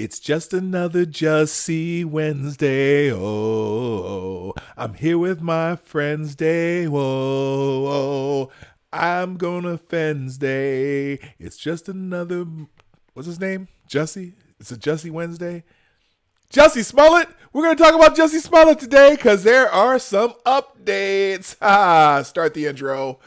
It's just another Jussie Wednesday. Oh, I'm here with my friends day. Whoa, I'm gonna Wednesday. It's just another, what's his name? Jussie? It's a Jussie Wednesday. Jussie Smollett. We're going to talk about Jussie Smollett today because there are some updates. Start the intro.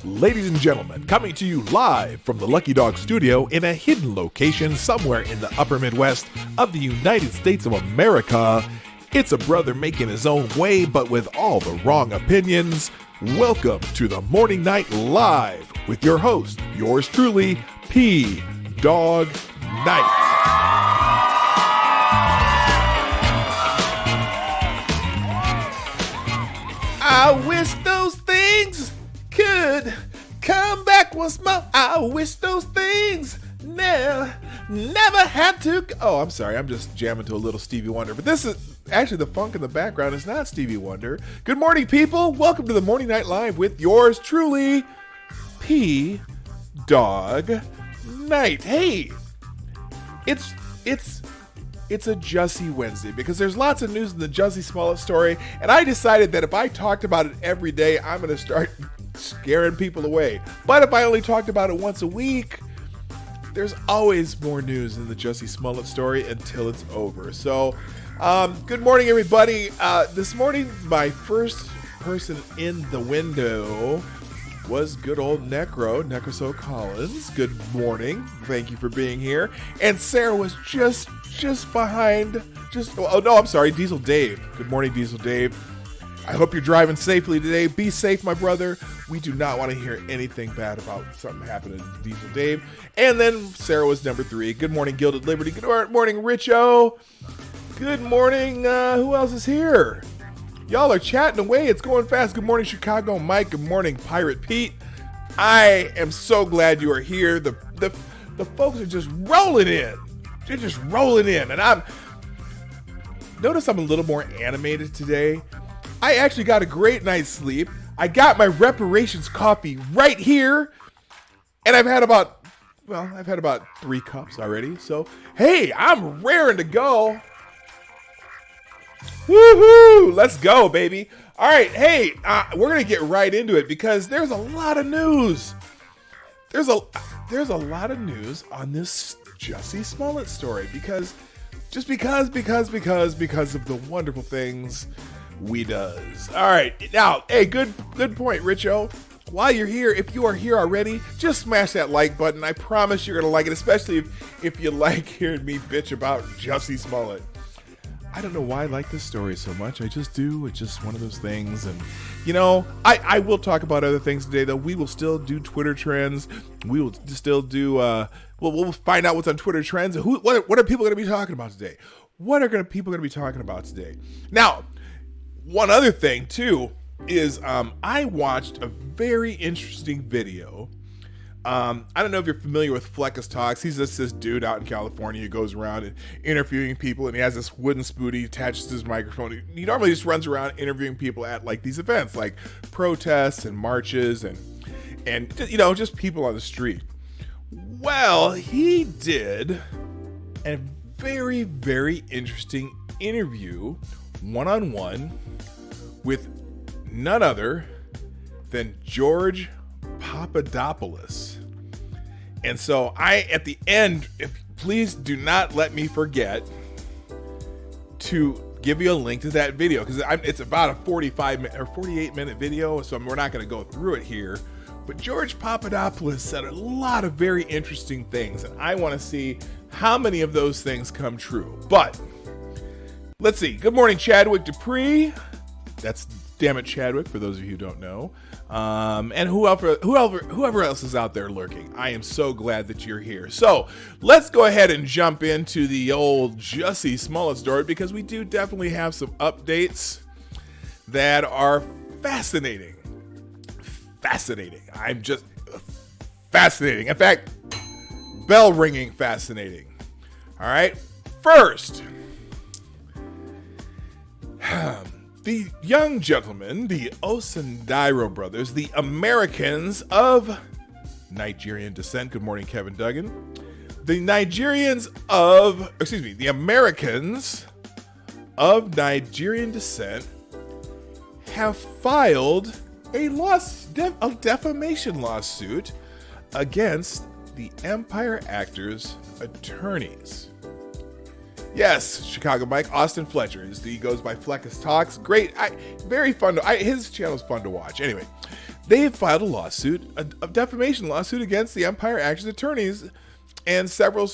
Ladies and gentlemen, coming to you live from the Lucky Dog studio in a hidden location somewhere in the upper Midwest of the United States of America, it's a brother making his own way but with all the wrong opinions. Welcome to the Morning Night Live with your host, yours truly, Dawg Knight. I wish those things could come back once more. I wish those things never had to go. Oh, I'm sorry. I'm just jamming to a little Stevie Wonder. But this is actually the funk in the background is not Stevie Wonder. Good morning, people. Welcome to the Morning Night Live with yours truly, Dawg Knight. Hey, it's a Jussie Wednesday because there's lots of news in the Jussie Smollett story, and I decided that if I talked about it every day, I'm going to start scaring people away. But if I only talked about it once a week, there's always more news in the Jussie Smollett story until it's over. So, good morning, everybody. This morning, my first person in the window was good old Necroso Collins. Good morning. Thank you for being here. And Sarah was just behind, Diesel Dave. Good morning, Diesel Dave. I hope you're driving safely today. Be safe, my brother. We do not want to hear anything bad about something happening to Diesel Dave. And then Sarah was number 3. Good morning, Gilded Liberty. Good morning, Richo. Good morning, who else is here? Y'all are chatting away. It's going fast. Good morning, Chicago Mike. Good morning, Pirate Pete. I am so glad you are here. The folks are just rolling in. They're just rolling in. And notice I'm a little more animated today. I actually got a great night's sleep. I got my reparations coffee right here. And I've had about 3 cups already. So, hey, I'm raring to go. Woohoo! Let's go, baby. All right, hey, we're gonna get right into it because there's a lot of news. There's a lot of news on this Jussie Smollett story because of the wonderful things we does. All right, now, hey, good point, Richo. While you're here, if you are here already, just smash that like button. I promise you're gonna like it, especially if you like hearing me bitch about Jussie Smollett. I don't know why I like this story so much. I just do. It's just one of those things. And, you know, I will talk about other things today, though. We will still do Twitter trends. We will still do, we'll find out what's on Twitter trends. What are people going to be talking about today? What are people going to be talking about today? Now, one other thing, too, is I watched a very interesting video. I don't know if you're familiar with Fleckus Talks. He's just this dude out in California who goes around and interviewing people, and he has this wooden spoon he attaches to his microphone. He normally just runs around interviewing people at like these events, like protests and marches and you know, just people on the street. Well, he did a very, very interesting interview, one-on-one, with none other than George Papadopoulos. And so at the end, please do not let me forget to give you a link to that video because it's about a 48-minute video, so we're not going to go through it here. But George Papadopoulos said a lot of very interesting things, and I want to see how many of those things come true. But let's see. Good morning, Chadwick Dupree. That's Damn It Chadwick, for those of you who don't know. And whoever else is out there lurking. I am so glad that you're here. So let's go ahead and jump into the old Jussie Smollett story because we do definitely have some updates that are fascinating. I'm just fascinating. In fact, bell ringing fascinating. All right. First, the young gentlemen, the Osundairo brothers, the Americans of Nigerian descent. Good morning, Kevin Duggan. The Americans of Nigerian descent have filed a defamation lawsuit against the Empire actors' attorneys. Yes, Chicago Mike, Austin Fletcher. He goes by Fleckus Talks. Great, very fun. His channel is fun to watch. Anyway, they have filed a defamation lawsuit against the Empire actors' attorneys, and several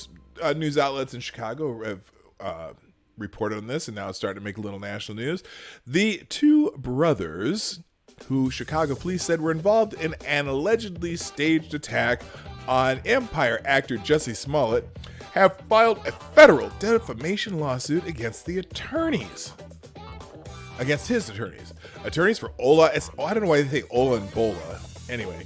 news outlets in Chicago have reported on this, and now it's starting to make a little national news. The two brothers, who Chicago police said were involved in an allegedly staged attack on Empire actor Jussie Smollett, have filed a federal defamation lawsuit against his attorneys. Attorneys for Ola. I don't know why they say Ola and Bola. Anyway,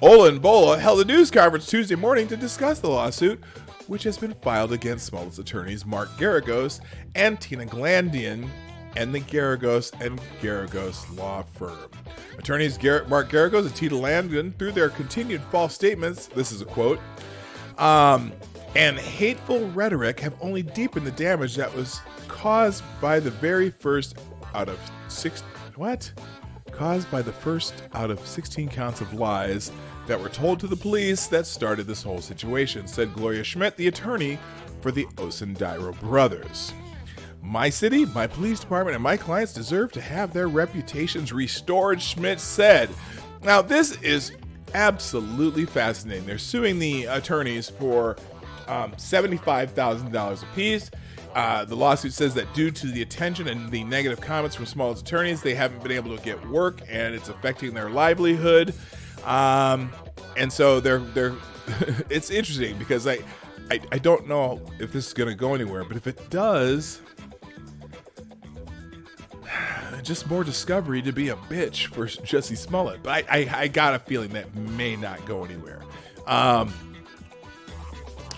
Ola and Bola held a news conference Tuesday morning to discuss the lawsuit, which has been filed against Smollett's attorneys Mark Garagos and Tina Glandian and the Garagos and Garagos law firm. Attorneys Mark Garagos and Tina Glandian, through their continued false statements, this is a quote, and hateful rhetoric, have only deepened the damage that was caused by the first out of 16 counts of lies that were told to the police that started this whole situation, said Gloria Schmidt, the attorney for the Osundairo brothers. My city, my police department, and my clients deserve to have their reputations restored, Schmidt said. Now, this is absolutely fascinating. They're suing the attorneys for $75,000 apiece. The lawsuit says that due to the attention and the negative comments from Smollett's attorneys, they haven't been able to get work, and it's affecting their livelihood. And so they're it's interesting because I don't know if this is going to go anywhere, but if it does, just more discovery to be a bitch for Jussie Smollett. But I got a feeling that may not go anywhere.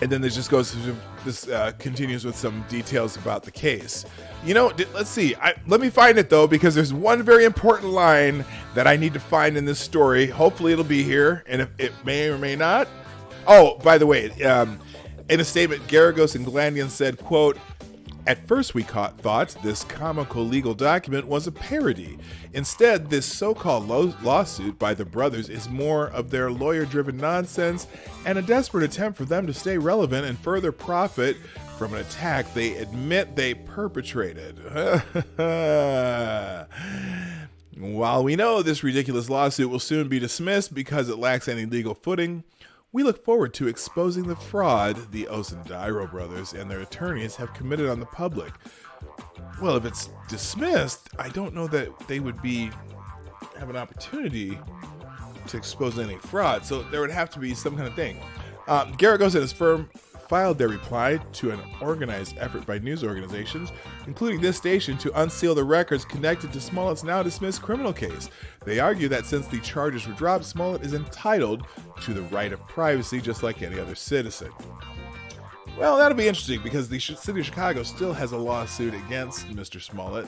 And then this just goes through this continues with some details about the case. Let's see. Let me find it though, because there's one very important line that I need to find in this story. Hopefully it'll be here, and if it may or may not. Oh, by the way, in a statement, Garagos and Glandian said, quote, "At first we thought this comical legal document was a parody. Instead, this so-called lawsuit by the brothers is more of their lawyer-driven nonsense and a desperate attempt for them to stay relevant and further profit from an attack they admit they perpetrated." While we know this ridiculous lawsuit will soon be dismissed because it lacks any legal footing, we look forward to exposing the fraud the Osundairo brothers and their attorneys have committed on the public. Well, if it's dismissed, I don't know that they would have an opportunity to expose any fraud. So there would have to be some kind of thing. Garagos and his firm filed their reply to an organized effort by news organizations, including this station, to unseal the records connected to Smollett's now dismissed criminal case. They argue that since the charges were dropped, Smollett is entitled to the right of privacy just like any other citizen. Well, that'll be interesting because the city of Chicago still has a lawsuit against Mr. Smollett,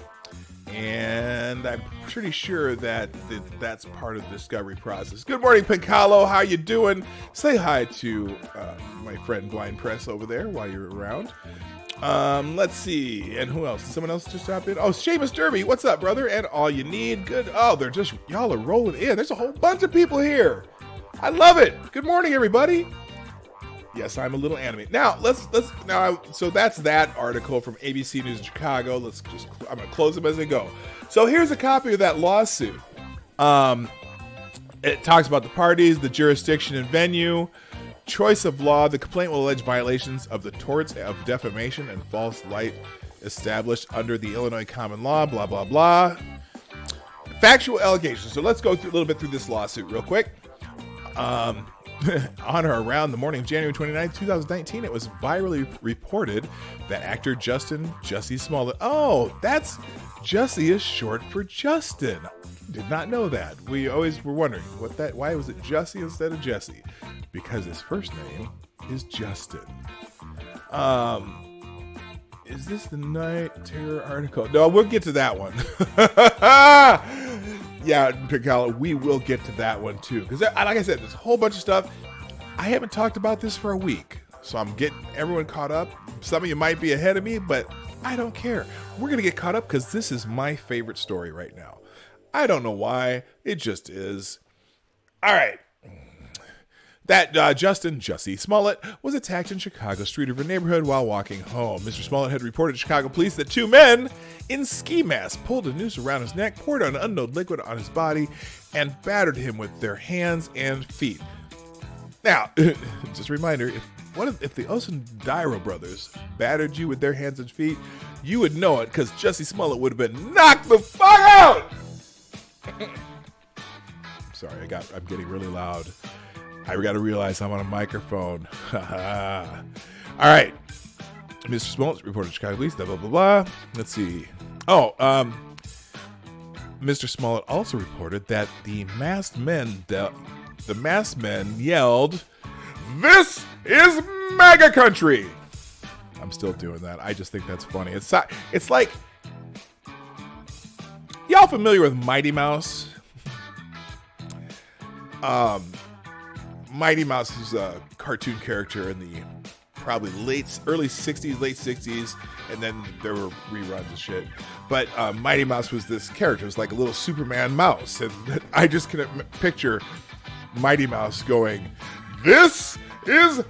and I'm pretty sure that that's part of the discovery process. Good morning, Piccolo. How you doing? Say hi to my friend Blind Press over there while you're around. Let's see. And who else? Did someone else just drop in? Oh, Seamus Derby. What's up, brother? And all you need. Good. Oh, y'all are rolling in. There's a whole bunch of people here. I love it. Good morning, everybody. Yes, I'm a little animated. Now, so that's that article from ABC News in Chicago. I'm going to close them as they go. So here's a copy of that lawsuit. It talks about the parties, the jurisdiction and venue, choice of law. The complaint will allege violations of the torts of defamation and false light established under the Illinois common law, blah, blah, blah. Factual allegations. So let's go through a little bit through this lawsuit real quick. On or around the morning of January 29, 2019, it was virally reported that actor Jussie Smollett. Oh, that's Jussie is short for Justin. Did not know that. We always were wondering why was it Jussie instead of Jesse? Because his first name is Justin. Is this the Night Terror article? No, we'll get to that one. Yeah, Piccolo, we will get to that one too. Because like I said, there's a whole bunch of stuff. I haven't talked about this for a week, so I'm getting everyone caught up. Some of you might be ahead of me, but I don't care. We're going to get caught up because this is my favorite story right now. I don't know why. It just is. All right. That Jussie Smollett was attacked in Chicago's Street River neighborhood while walking home. Mr. Smollett had reported to Chicago police that two men in ski masks pulled a noose around his neck, poured an unknown liquid on his body, and battered him with their hands and feet. Now, just a reminder, if the Osundiro brothers battered you with their hands and feet, you would know it because Jussie Smollett would have been knocked the fuck out! Sorry, I'm getting really loud. I got to realize I'm on a microphone. All right. Mr. Smollett reported to Chicago police, blah, blah, blah, blah. Let's see. Mr. Smollett also reported that the masked men yelled, "This is MAGA country!" I'm still doing that. I just think that's funny. It's like, y'all familiar with Mighty Mouse? Mighty Mouse is a cartoon character in the probably early 60s, late 60s, and then there were reruns and shit. But Mighty Mouse was this character. It was like a little Superman mouse. And I just can picture Mighty Mouse going, "This is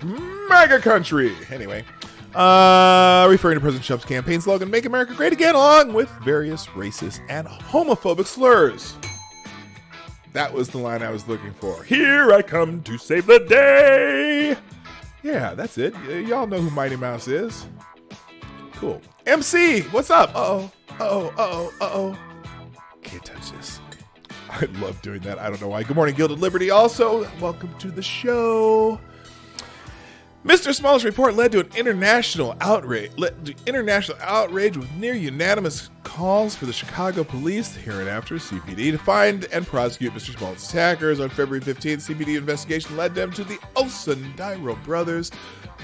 MAGA country!" Anyway, referring to President Trump's campaign slogan, "Make America Great Again," along with various racist and homophobic slurs. That was the line I was looking for. "Here I come to save the day." Yeah, that's it. Y'all know who Mighty Mouse is. Cool. MC, what's up? Uh-oh. Can't touch this. I love doing that. I don't know why. Good morning, Gilded Liberty. Also, welcome to the show. Mr. Smollett's report led to an international outrage with near unanimous calls for the Chicago police, hereinafter CPD, to find and prosecute Mr. Smollett's attackers. On February 15th, CPD investigation led them to the Osundiro brothers,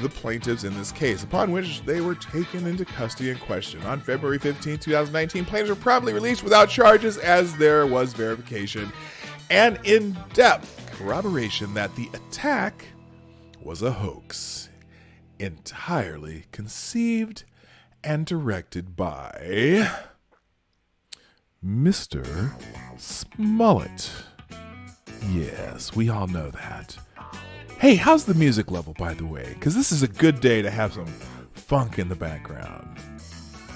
the plaintiffs in this case, upon which they were taken into custody and questioned. On February 15, 2019, plaintiffs were promptly released without charges as there was verification and in-depth corroboration that the attack was a hoax, entirely conceived and directed by Mr. Smollett. Yes, we all know that. Hey, how's the music level, by the way? Because this is a good day to have some funk in the background.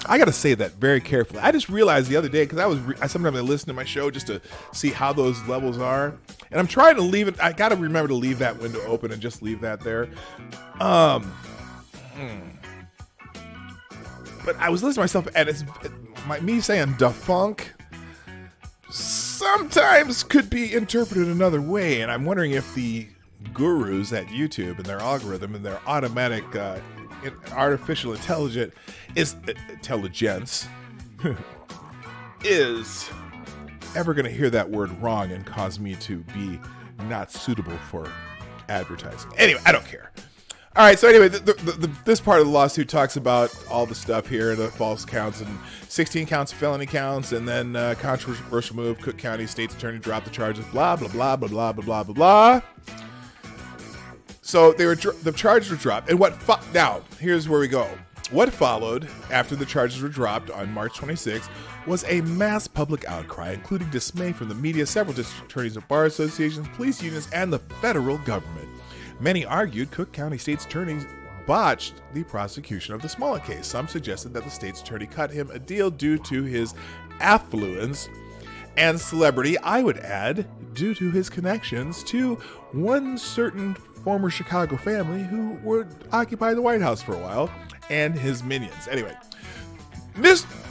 I got to say that very carefully. I just realized the other day, because I sometimes listen to my show just to see how those levels are. And I'm trying to leave it. I got to remember to leave that window open and just leave that there. But I was listening to myself, and me saying "da funk" sometimes could be interpreted another way. And I'm wondering if the gurus at YouTube and their algorithm and their automatic artificial intelligence is ever going to hear that word wrong and cause me to be not suitable for advertising. Anyway, I don't care. All right, so anyway, this part of the lawsuit talks about all the stuff here, the false counts and 16 counts of felony counts, and then controversial move, Cook County State's attorney dropped the charges, blah, blah, blah, blah, blah, blah, blah, blah, blah. So the charges were dropped, and now, here's where we go. What followed after the charges were dropped on March 26th was a mass public outcry, including dismay from the media, several district attorneys of bar associations, police unions, and the federal government. Many argued Cook County State's attorneys botched the prosecution of the Smollett case. Some suggested that the state's attorney cut him a deal due to his affluence and celebrity, I would add, due to his connections to one certain former Chicago family who would occupy the White House for a while, and his minions. Anyway,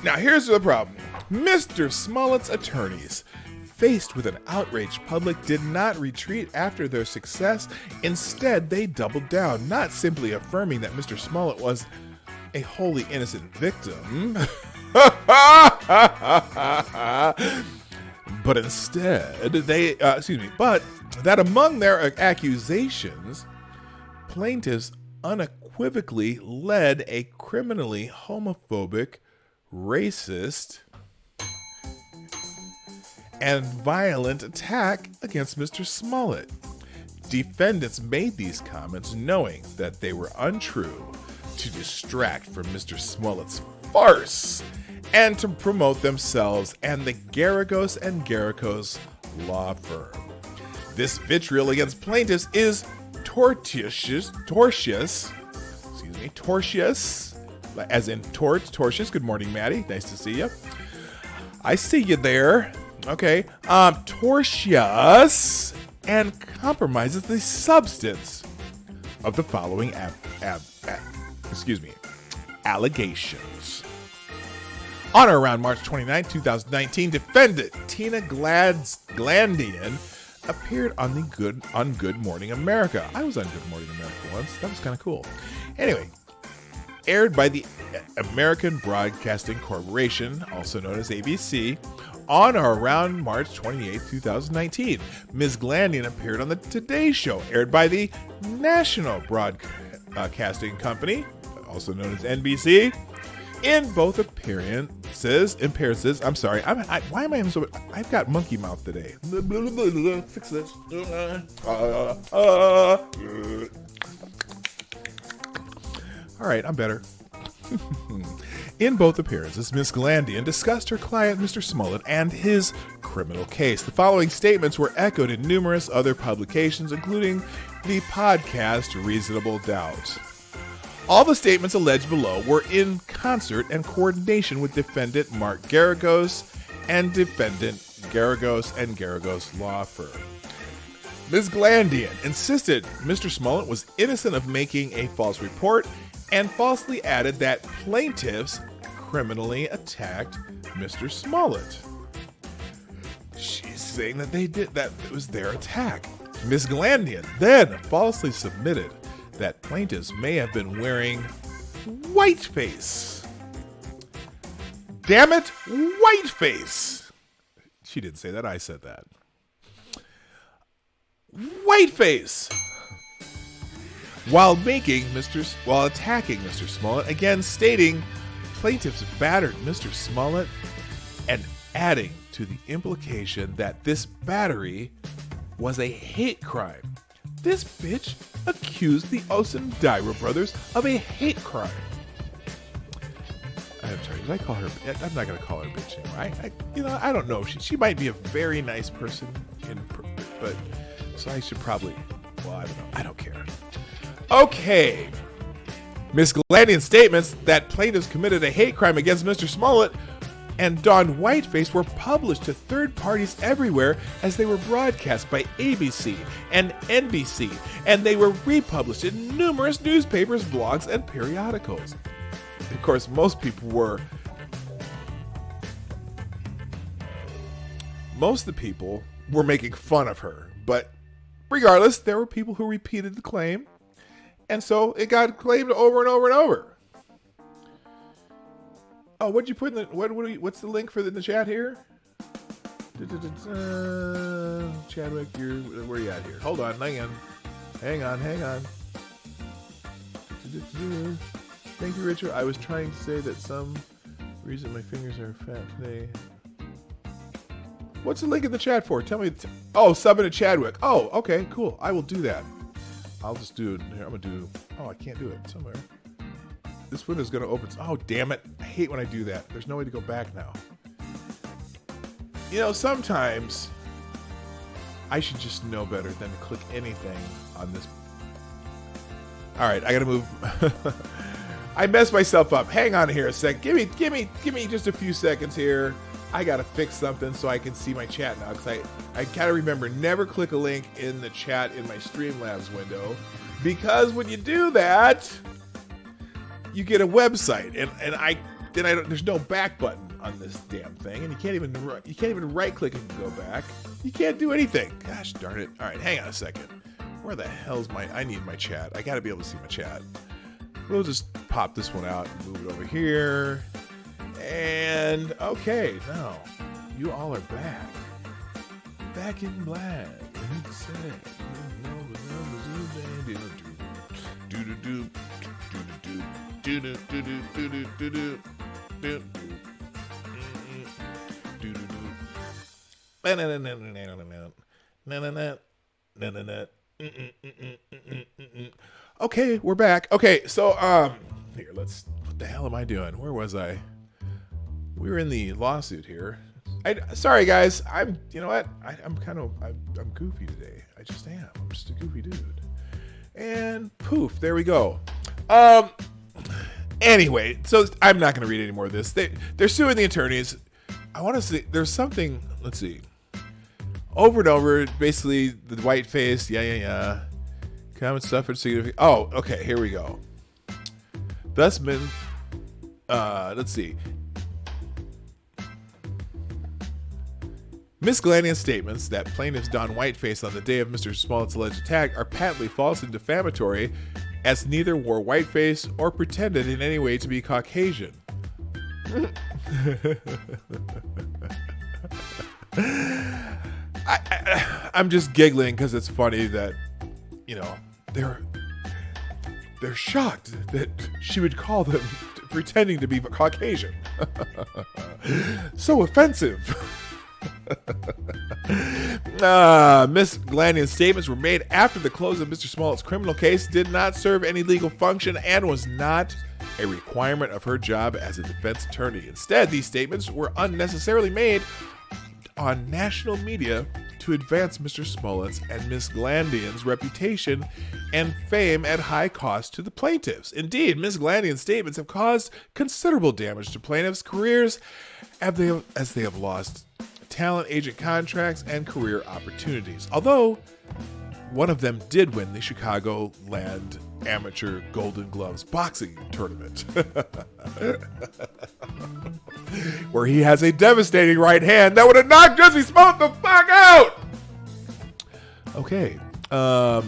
now here's the problem. Mr. Smollett's attorneys, faced with an outraged public, did not retreat after their success. Instead, they doubled down, not simply affirming that Mr. Smollett was a wholly innocent victim, but instead but that among their accusations, plaintiffs unequivocally led a criminally homophobic, racist, and violent attack against Mr. Smollett. Defendants made these comments knowing that they were untrue to distract from Mr. Smollett's farce and to promote themselves and the Garagos and Garagos law firm. This vitriol against plaintiffs is tortious, as in tortious. Good morning, Maddie. Nice to see you. I see you there. Okay. Tortious and compromises the substance of the following allegations. On or around March 29, 2019, defendant Tina Glandian appeared on Good Morning America. I was on Good Morning America once. That was kind of cool. Anyway, aired by the American Broadcasting Corporation, also known as ABC, on or around March 28, 2019. Ms. Glandian appeared on the Today Show, aired by the National Broadcasting Company, also known as NBC. In both appearances, I'm sorry, why am I so? I've got monkey mouth today. Fix this. All right, I'm better. In both appearances, Ms. Glandian discussed her client, Mr. Smollett, and his criminal case. The following statements were echoed in numerous other publications, including the podcast Reasonable Doubt. All the statements alleged below were in concert and coordination with defendant Mark Garagos and defendant Garagos and Garagos law firm. Ms. Glandian insisted Mr. Smollett was innocent of making a false report and falsely added that plaintiffs criminally attacked Mr. Smollett. She's saying that that it was their attack. Ms. Glandian then falsely submitted that plaintiffs may have been wearing whiteface. Damn it, whiteface. She didn't say that, I said that. Whiteface. While attacking Mr. Smollett, again stating plaintiffs battered Mr. Smollett and adding to the implication that this battery was a hate crime. This bitch accused the Osundaira brothers of a hate crime. I'm sorry, did I call her? I'm not going to call her a bitch anymore. I don't know. She might be a very nice person, but so I should probably. Well, I don't know. I don't care. Okay. Ms. Glandian's statements that plaintiffs committed a hate crime against Mr. Smollett and donned whiteface were published to third parties everywhere as they were broadcast by ABC and NBC, and they were republished in numerous newspapers, blogs, and periodicals. Of course, most of the people were making fun of her, but regardless, there were people who repeated the claim, and so it got claimed over and over and over. Oh, what'd you put in the what's the link for in the chat here? Chadwick, where are you at here? Hold on, hang on. Thank you, Richard. I was trying to say that some reason my fingers are fat today. What's the link in the chat for? Tell me. Subbing to Chadwick. Oh, okay, cool. I will do that. I'll just do it here. I'm gonna do. Oh, I can't do it somewhere. This window's going to open. Oh, damn it. I hate when I do that. There's no way to go back now. Sometimes I should just know better than to click anything on this. All right, I got to move. I messed myself up. Hang on here a sec. Give me just a few seconds here. I got to fix something so I can see my chat now. Because I got to remember, never click a link in the chat in my Streamlabs window. Because when you do that, you get a website, and there's no back button on this damn thing, and you can't even right click and go back. You can't do anything. Gosh darn it! All right, hang on a second. Where the hell's I need my chat. I got to be able to see my chat. We'll just pop this one out and move it over here. And okay, now you all are back in black. Okay, we're back. Okay, so here, what the hell am I doing? Where was I? We were in the lawsuit here. Sorry guys, you know what? I'm goofy today. I just am. I'm just a goofy dude. And poof, there we go. Anyway, so I'm not going to read any more of this. They're suing the attorneys. I want to see, there's something, let's see. Over and over, basically, the white face, yeah. Common suffered significant. Oh, okay, here we go. Thus been, let's see. Miss Glandian's statements that plaintiffs donned whiteface on the day of Mr. Smollett's alleged attack are patently false and defamatory, as neither wore whiteface or pretended in any way to be Caucasian. I'm just giggling because it's funny that, you know, they're shocked that she would call them pretending to be Caucasian. So offensive. Miss Glandian's statements were made after the close of Mr. Smollett's criminal case, did not serve any legal function, and was not a requirement of her job as a defense attorney. Instead, these statements were unnecessarily made on national media to advance Mr. Smollett's and Miss Glandian's reputation and fame at high cost to the plaintiffs. Indeed, Miss Glandian's statements have caused considerable damage to plaintiffs' careers as they have lost talent agent contracts and career opportunities. Although one of them did win the Chicago Land Amateur Golden Gloves boxing tournament, where he has a devastating right hand that would have knocked Jussie Smollett the fuck out. Okay. Blah,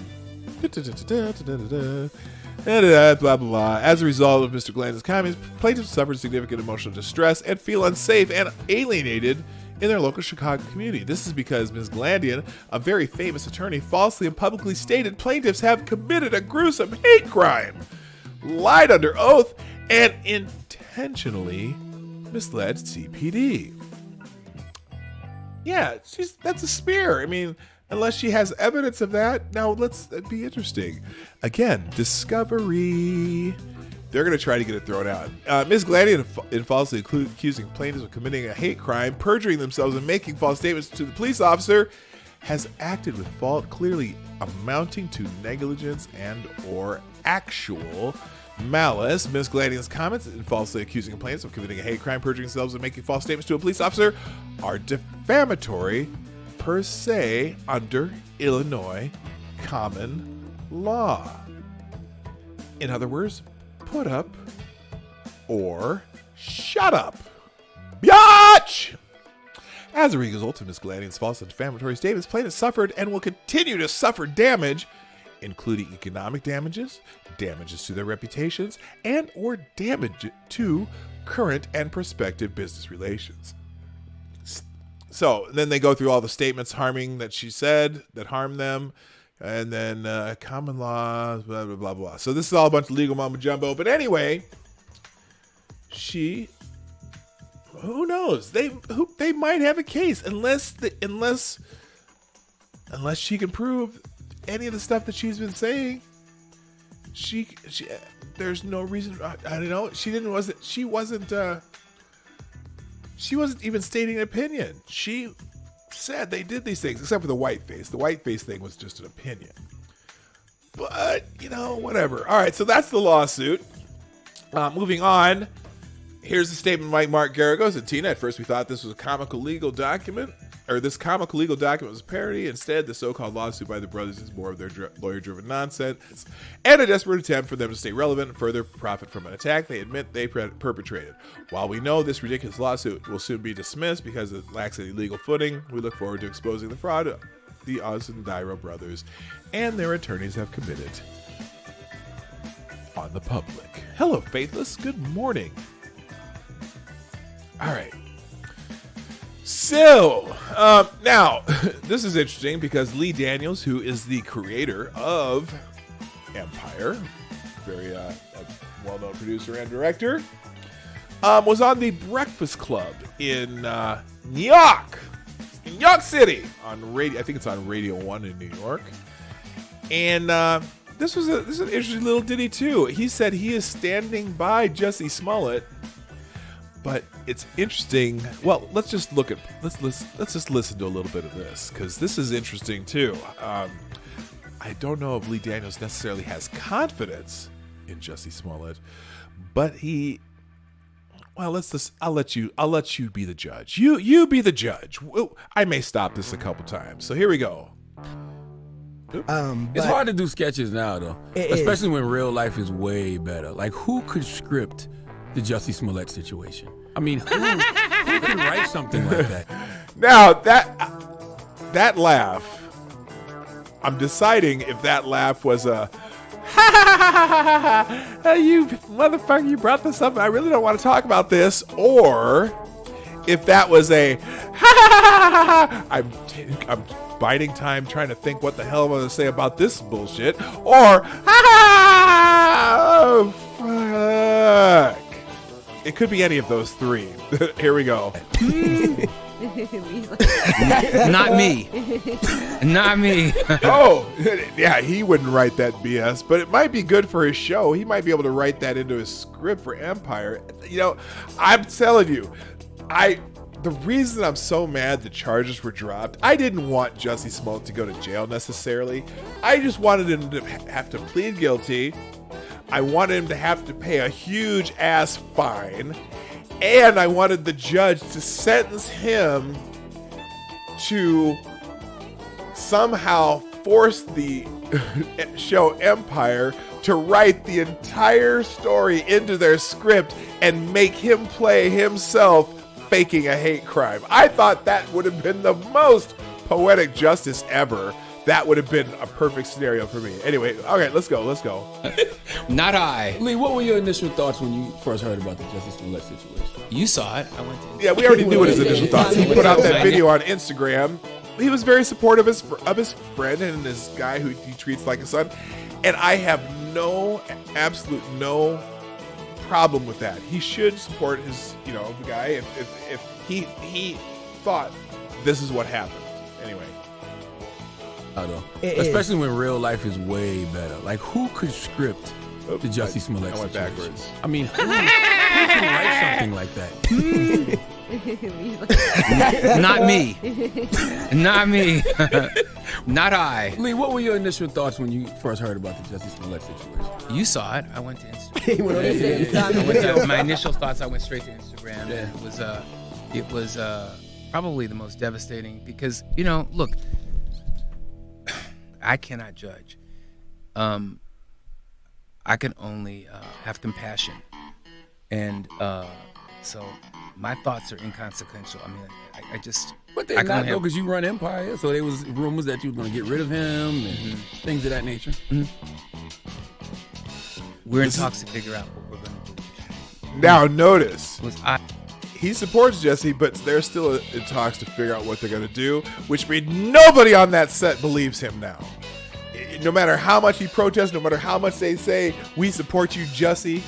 blah, blah. As a result of Mr. Glandian's comments, plaintiffs suffered significant emotional distress and feel unsafe and alienated in their local Chicago community. This is because Ms. Glandian, a very famous attorney, falsely and publicly stated plaintiffs have committed a gruesome hate crime, lied under oath, and intentionally misled CPD. Yeah, that's a smear. I mean, unless she has evidence of that, now that'd be interesting. Again, discovery. They're going to try to get it thrown out. Ms. Glandian, in falsely accusing plaintiffs of committing a hate crime, perjuring themselves, and making false statements to the police officer, has acted with fault, clearly amounting to negligence and or actual malice. Ms. Glandian's comments in falsely accusing plaintiffs of committing a hate crime, perjuring themselves, and making false statements to a police officer are defamatory per se under Illinois common law. In other words, put up or shut up. Biatch! As a result of Ms. Glandian's false and defamatory statements, plaintiffs suffered and will continue to suffer damage, including economic damages, damages to their reputations, and or damage to current and prospective business relations. So then they go through all the statements harming that she said that harmed them. And then common law, blah, blah, blah, blah. So this is all a bunch of legal mumbo jumbo. But anyway, who knows? They might have a case unless she can prove any of the stuff that she's been saying. She there's no reason. I don't know. She wasn't even stating an opinion. She said they did these things, except for the white face. The white face thing was just an opinion. But, you know, whatever. All right, so that's the lawsuit. Moving on. Here's the statement by Mark Garagos and Tina. At first we thought this was a comical legal document, or this comical legal document was a parody. Instead, the so-called lawsuit by the brothers is more of their lawyer-driven nonsense and a desperate attempt for them to stay relevant and further profit from an attack they admit they perpetrated. While we know this ridiculous lawsuit will soon be dismissed because it lacks any legal footing, we look forward to exposing the fraud the Ozendairo brothers and their attorneys have committed on the public. Hello, Faithless. Good morning. All right. So, now, this is interesting because Lee Daniels, who is the creator of Empire, very well-known producer and director, was on the Breakfast Club in New York City, on radio. I think it's on Radio 1 in New York. And this is an interesting little ditty too. He said he is standing by Jussie Smollett, but it's interesting. Well, let's just listen to a little bit of this, because this is interesting too. I don't know if Lee Daniels necessarily has confidence in Jussie Smollett, but he. Well, I'll let you be the judge. You be the judge. I may stop this a couple times. So here we go. It's hard to do sketches now, though, especially when real life is way better. Like, who could script the Jussie Smollett situation? I mean, who can write something like that? Now that laugh, I'm deciding if that laugh was a. You motherfucker, you brought this up. I really don't want to talk about this. Or if that was a I'm biding time trying to think what the hell I'm going to say about this bullshit. Or oh, fuck. It could be any of those three. Here we go. Not me. Not me. Oh, yeah, he wouldn't write that BS, but it might be good for his show. He might be able to write that into his script for Empire. You know, I'm telling you, the reason I'm so mad the charges were dropped, I didn't want Jussie Smollett to go to jail necessarily. I just wanted him to have to plead guilty. I wanted him to have to pay a huge ass fine. And I wanted the judge to sentence him to somehow force the show Empire to write the entire story into their script and make him play himself faking a hate crime. I thought that would have been the most poetic justice ever. That would have been a perfect scenario for me. Anyway, okay, let's go. Not I. Lee, what were your initial thoughts when you first heard about the Jussie Smollett situation? You saw it. I went to. Yeah, we already knew what his initial thoughts. He put out that video on Instagram. He was very supportive of his friend and this guy who he treats like a son. And I have absolute no problem with that. He should support his, the guy if he thought this is what happened. Anyway. I know. Especially when real life is way better. Like, who could script the Jussie Smollett situation? Backwards. I mean, who can write something like that? Not me. Not me. Not I. Lee, what were your initial thoughts when you first heard about the Jussie Smollett situation? You saw it. I went to Instagram. My initial thoughts, I went straight to Instagram. Yeah. It was probably the most devastating because, look, I cannot judge. I can only have compassion. And so my thoughts are inconsequential. I mean, I just... But they're not, though, because you run Empire. So there was rumors that you were going to get rid of him and things of that nature. Mm-hmm. We're in talks to figure out what we're going to do. Now, notice... He supports Jussie, but they're still in talks to figure out what they're going to do, which means nobody on that set believes him now. No matter how much he protests, no matter how much they say, we support you, Jussie,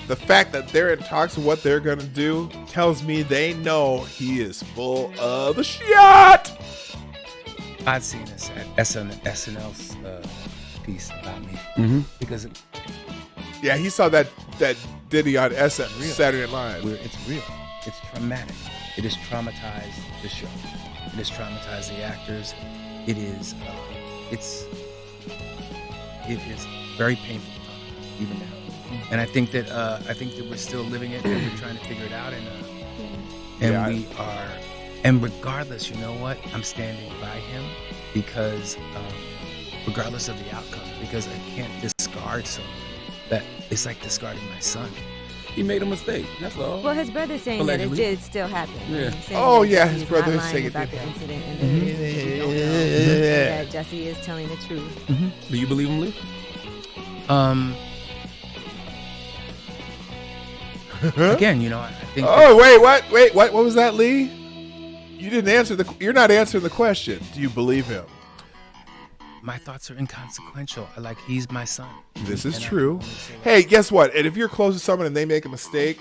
the fact that they're in talks of what they're going to do tells me they know he is full of the shit. I've seen this at SNL's piece about me. Because... Yeah, he saw that ditty on Saturday Night Live. It's real. It's traumatic. It has traumatized the show. It has traumatized the actors. It is very painful to talk about, even now. And I think that we're still living it and we're trying to figure it out. We are. And regardless, you know what? I'm standing by him because regardless of the outcome, because I can't discard someone that it's like discarding my son. He made a mistake. That's all. Well, his brother's saying Allegedly. that it did still happen. Yeah. Oh, yeah, his brother is saying it about did the incident and that Jussie is telling the truth. Do you believe him, Lee? Again, I think. Oh, wait, what was that, Lee? You didn't answer you're not answering the question. Do you believe him? My thoughts are inconsequential. Like, he's my son. This is true. Hey, guess what? And if you're close to someone and they make a mistake,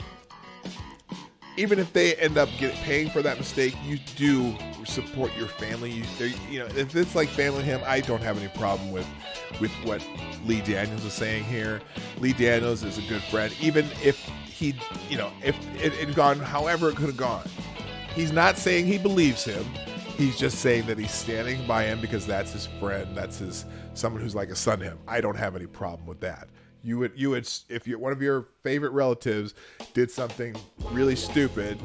even if they end up paying for that mistake, you do support your family. If it's like family him, I don't have any problem with what Lee Daniels is saying here. Lee Daniels is a good friend, even if he, if it had gone however it could have gone. He's not saying he believes him. He's just saying that he's standing by him because that's his friend. That's someone who's like a son to him. I don't have any problem with that. You would if one of your favorite relatives did something really stupid,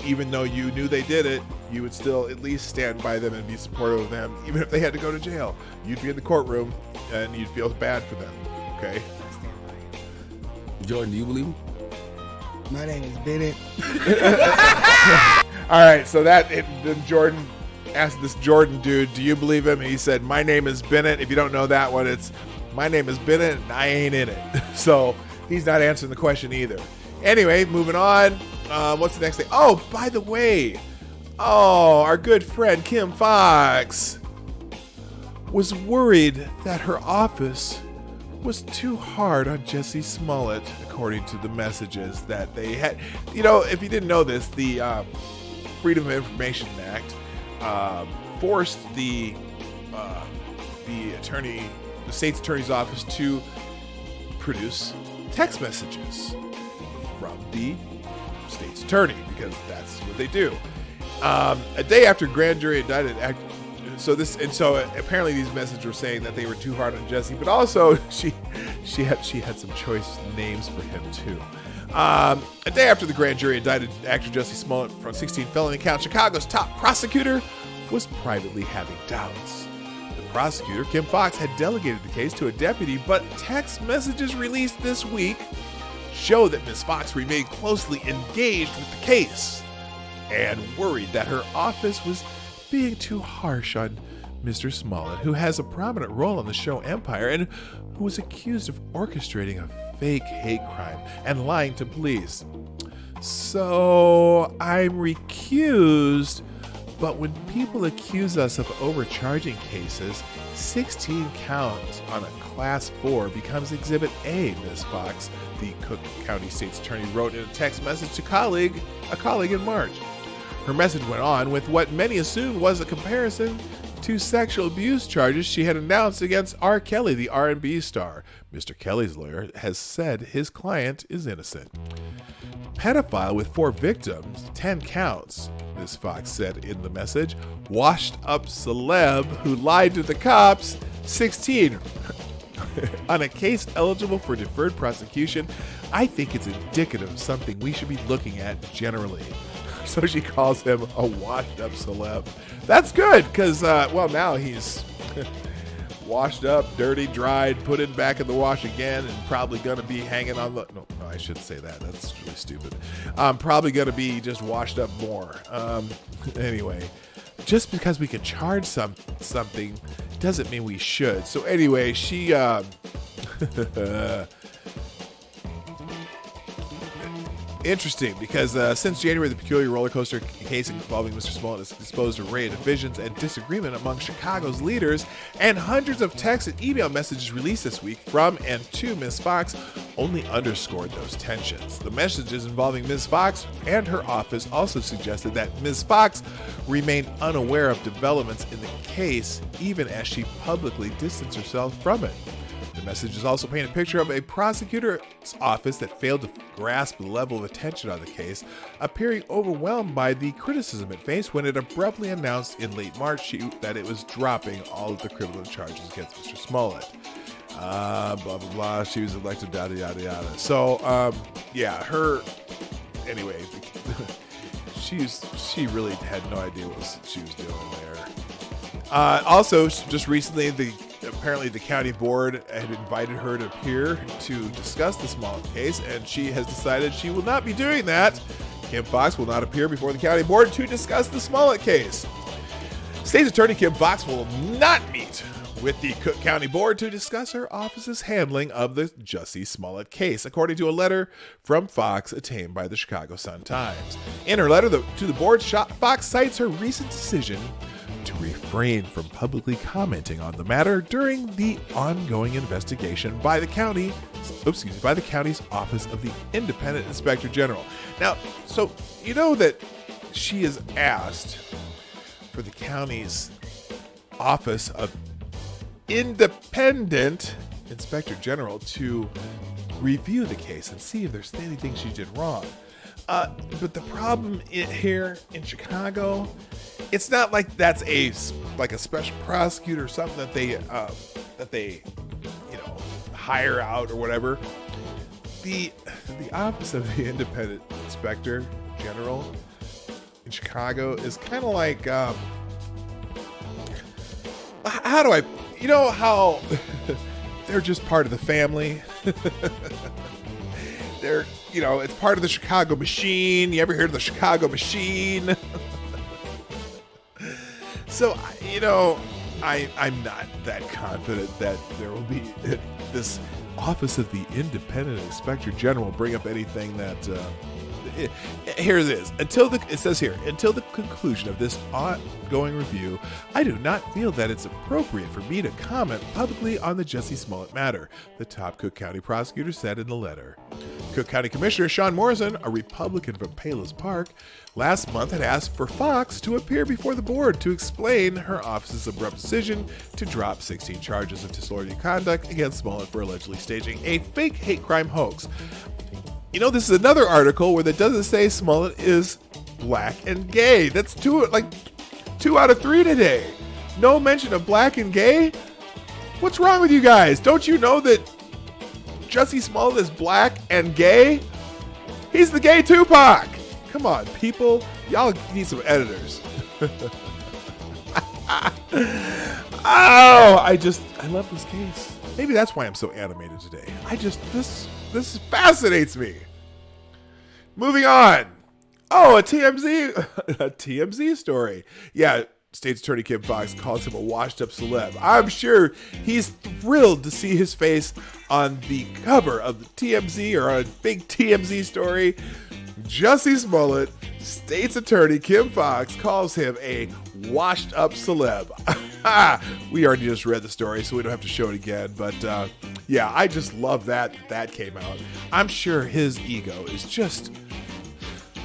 even though you knew they did it, you would still at least stand by them and be supportive of them, even if they had to go to jail. You'd be in the courtroom and you'd feel bad for them. Okay. Jordan, do you believe him? My name is Bennett. All right, so then Jordan asked this Jordan dude, do you believe him? And he said, my name is Bennett. If you don't know that one, it's my name is Bennett and I ain't in it. So he's not answering the question either. Anyway, moving on. What's the next thing? Oh, by the way, our good friend Kim Fox was worried that her office was too hard on Jussie Smollett, according to the messages that they had. If you didn't know this, the Freedom of Information Act forced the state's attorney's office to produce text messages from the state's attorney, because that's what they do. A day after grand jury indicted, so apparently these messages were saying that they were too hard on Jussie, but also she had some choice names for him too. A day after the grand jury indicted actor Jussie Smollett from 16 felony counts, Chicago's top prosecutor was privately having doubts. The prosecutor, Kim Fox, had delegated the case to a deputy, but text messages released this week show that Ms. Fox remained closely engaged with the case and worried that her office was being too harsh on Mr. Smollett, who has a prominent role on the show Empire and who was accused of orchestrating a fake hate crime and lying to police. So I'm recused, but when people accuse us of overcharging cases, 16 counts on a Class 4 becomes Exhibit A, Ms. Fox, the Cook County State's Attorney wrote in a text message to a colleague in March. Her message went on with what many assumed was a comparison to sexual abuse charges she had announced against R. Kelly, the R&B star. Mr. Kelly's lawyer has said his client is innocent. Pedophile with 4 victims, 10 counts, Ms. Fox said in the message. Washed up celeb who lied to the cops, 16. On a case eligible for deferred prosecution, I think it's indicative of something we should be looking at generally. So she calls him a washed up celeb. That's good, because, now he's washed up, dirty, dried, put it back in the wash again, and probably going to be hanging on the... No, I shouldn't say that. That's really stupid. Probably going to be just washed up more. Anyway, just because we can charge something doesn't mean we should. So anyway, she... Interesting, because since January, the peculiar roller coaster case involving Mr. Smollett has exposed an array of divisions and disagreement among Chicago's leaders, and hundreds of text and email messages released this week from and to Ms. Fox only underscored those tensions. The messages involving Ms. Fox and her office also suggested that Ms. Fox remained unaware of developments in the case, even as she publicly distanced herself from it. The messages also paint a picture of a prosecutor's office that failed to grasp the level of attention on the case, appearing overwhelmed by the criticism it faced when it abruptly announced in late March that it was dropping all of the criminal charges against Mr. Smollett. Blah, blah, blah. She was elected, yada, yada, yada. So, anyway, she really had no idea what she was doing there. Also, just recently, apparently the county board had invited her to appear to discuss the Smollett case, and she has decided she will not be doing that. Kim Fox will not appear before the county board to discuss the Smollett case. State's Attorney Kim Fox will not meet with the Cook County Board to discuss her office's handling of the Jussie Smollett case, according to a letter from Fox obtained by the Chicago Sun-Times. In her letter to the board, Fox cites her recent decision to refrain from publicly commenting on the matter during the ongoing investigation by the county's Office of the Independent Inspector General. Now, so you know that she is asked for the county's Office of Independent Inspector General to review the case and see if there's anything she did wrong. But the problem here in Chicago, it's not like that's a special prosecutor or something that they hire out or whatever. The Office of the Independent Inspector General in Chicago is kind of like how do I, how they're just part of the family. They're, it's part of the Chicago machine. You ever heard of the Chicago machine? So, I'm not that confident that there will be this Office of the Independent Inspector General bring up anything that. Here it is. It says here, until the conclusion of this ongoing review, I do not feel that it's appropriate for me to comment publicly on the Jussie Smollett matter, the top Cook County prosecutor said in the letter. Cook County Commissioner Sean Morrison, a Republican from Palos Park, last month had asked for Fox to appear before the board to explain her office's abrupt decision to drop 16 charges of disorderly conduct against Smollett for allegedly staging a fake hate crime hoax. This is another article where it doesn't say Smollett is black and gay. That's 2 out of 3 today. No mention of black and gay? What's wrong with you guys? Don't you know that Jussie Smollett is black and gay? He's the gay Tupac. Come on, people. Y'all need some editors. I love this case. Maybe that's why I'm so animated today. This fascinates me. Moving on. Oh, a TMZ story. Yeah, State's Attorney Kim Fox calls him a washed-up celeb. I'm sure he's thrilled to see his face on the cover of the TMZ or a big TMZ story. Jussie Smollett, State's Attorney Kim Fox calls him a washed-up celeb. We already just read the story, so we don't have to show it again. But yeah, I just love that came out. I'm sure his ego is just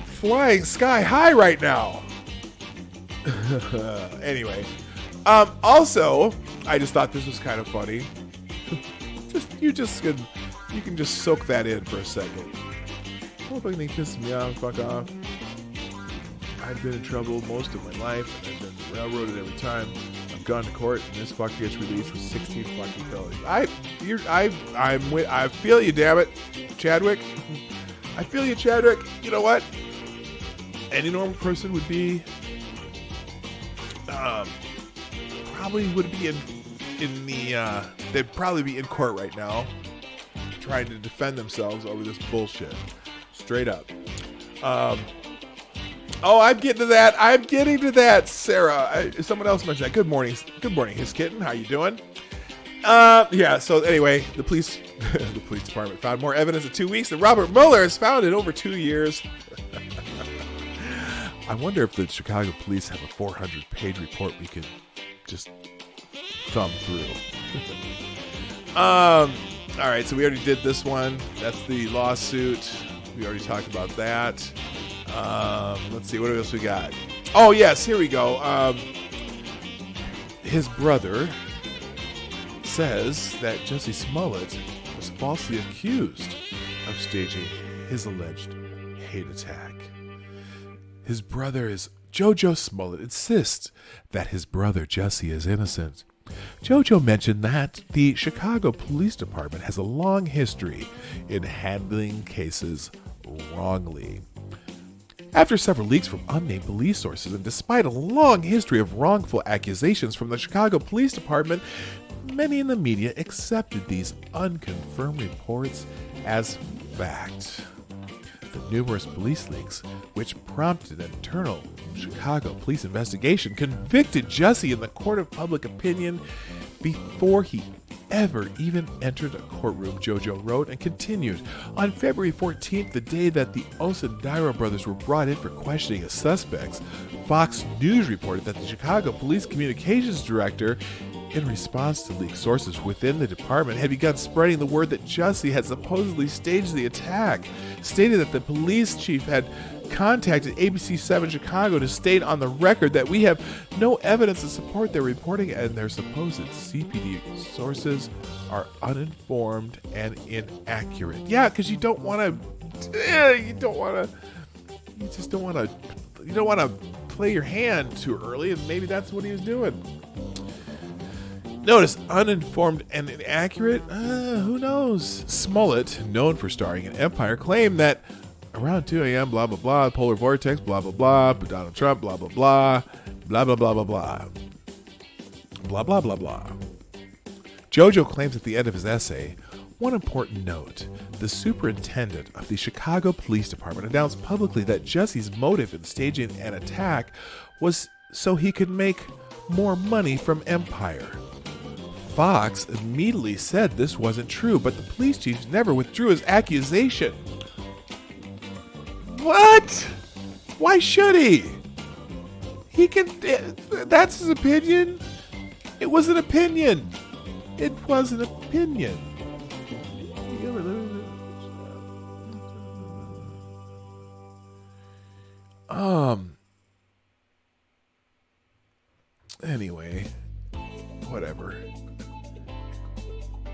flying sky high right now. Anyway, also, I just thought this was kind of funny. You can just soak that in for a second. Oh, fucking thing pisses me off. Fuck off. I've been in trouble most of my life, and I've been railroaded every time I've gone to court, and this fucker gets released with 16 fucking felonies. I feel you, damn it, Chadwick. I feel you, Chadwick. You know what? Any normal person would be, probably would be they'd probably be in court right now, trying to defend themselves over this bullshit. Straight up. I'm getting to that. Sarah, someone else mentioned that. Good morning, his kitten. How you doing? Yeah. So anyway, the police department found more evidence in 2 weeks than Robert Mueller has found in over 2 years. I wonder if the Chicago police have a 400-page report we could just thumb through. All right. So we already did this one. That's the lawsuit. We already talked about that. Let's see, what else we got? Oh, yes, here we go. His brother says that Jussie Smollett was falsely accused of staging his alleged hate attack. His brother is JoJo Smollett insists that his brother Jussie is innocent. JoJo mentioned that the Chicago Police Department has a long history in handling cases wrongly. After several leaks from unnamed police sources, and despite a long history of wrongful accusations from the Chicago Police Department, many in the media accepted these unconfirmed reports as fact. The numerous police leaks, which prompted an internal Chicago police investigation, convicted Jussie in the court of public opinion before he ever even entered a courtroom, JoJo wrote and continued. On February 14th, the day that the Osundairo brothers were brought in for questioning as suspects, Fox News reported that the Chicago Police Communications Director, in response to leaked sources within the department, had begun spreading the word that Jussie had supposedly staged the attack, stating that the police chief had contacted ABC7 Chicago to state on the record that we have no evidence to support their reporting and their supposed CPD sources are uninformed and inaccurate. Yeah, because you don't want to, you don't want to play your hand too early, and maybe that's what he was doing. Notice, uninformed and inaccurate? Who knows? Smollett, known for starring in Empire, claimed that around 2 a.m., blah, blah, blah, polar vortex, blah, blah, blah, Donald Trump, blah, blah, blah, blah, blah, blah, blah, blah, blah, blah, blah, blah. JoJo claims at the end of his essay, one important note, the superintendent of the Chicago Police Department announced publicly that Jussie's motive in staging an attack was so he could make more money from Empire. Fox immediately said this wasn't true, but the police chief never withdrew his accusation. What? Why should he? He can. That's his opinion? It was an opinion. It was an opinion. Anyway, whatever.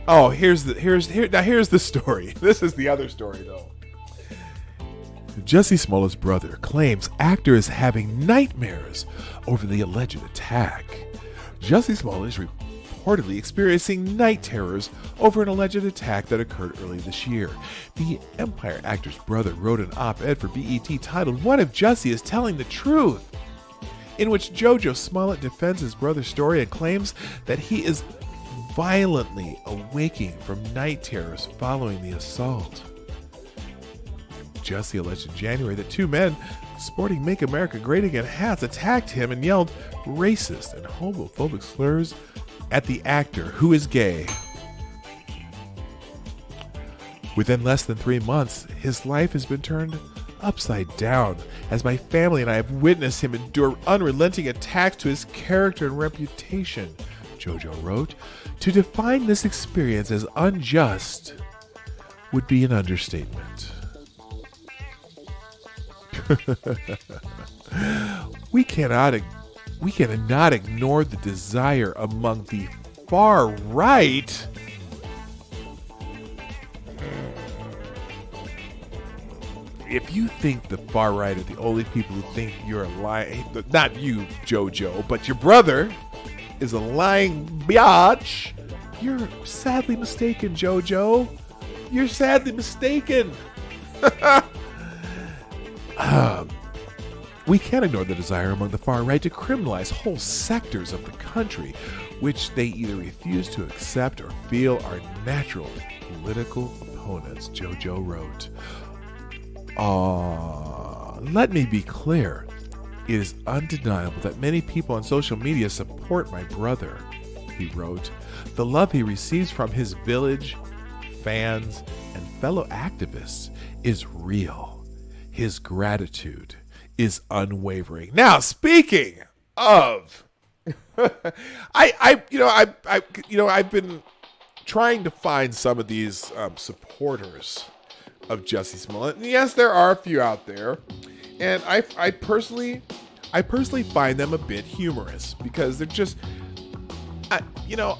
Oh, here's the story. This is the other story, though. Jussie Smollett's brother claims actor is having nightmares over the alleged attack. Jussie Smollett is reportedly experiencing night terrors over an alleged attack that occurred early this year. The Empire actor's brother wrote an op-ed for BET titled, "What if Jussie is telling the truth?" in which JoJo Smollett defends his brother's story and claims that he is violently awaking from night terrors following the assault. Jussie alleged in January that two men sporting Make America Great Again hats attacked him and yelled racist and homophobic slurs at the actor, who is gay. Within less than 3 months, his life has been turned upside down, as my family and I have witnessed him endure unrelenting attacks to his character and reputation, JoJo wrote. To define this experience as unjust would be an understatement. We cannot ignore the desire among the far right if you think the far right are the only people who think you're a lying, not you, JoJo, but your brother is a lying biatch, you're sadly mistaken, JoJo. You're sadly mistaken. We can't ignore the desire among the far right to criminalize whole sectors of the country, which they either refuse to accept or feel are natural political opponents, JoJo wrote. Let me be clear. It is undeniable that many people on social media support my brother, he wrote. The love he receives from his village, fans, and fellow activists is real. His gratitude is unwavering. Now, speaking of, I've been trying to find some of these supporters of Jussie Smollett. And yes, there are a few out there, and I personally find them a bit humorous because they're just, yeah,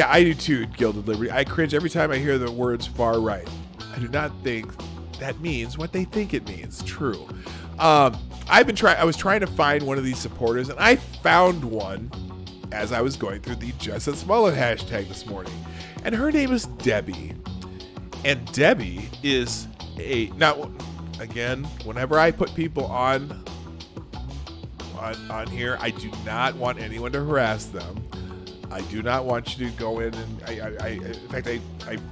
I do too, Gilded Liberty. I cringe every time I hear the words far right. I do not think that means what they think it means. True. I was trying to find one of these supporters, and I found one as I was going through the Jussie Smollett hashtag this morning, and her name is Debbie. And Debbie is now again, whenever I put people on here, I do not want anyone to harass them. I do not want you to go in and in fact, I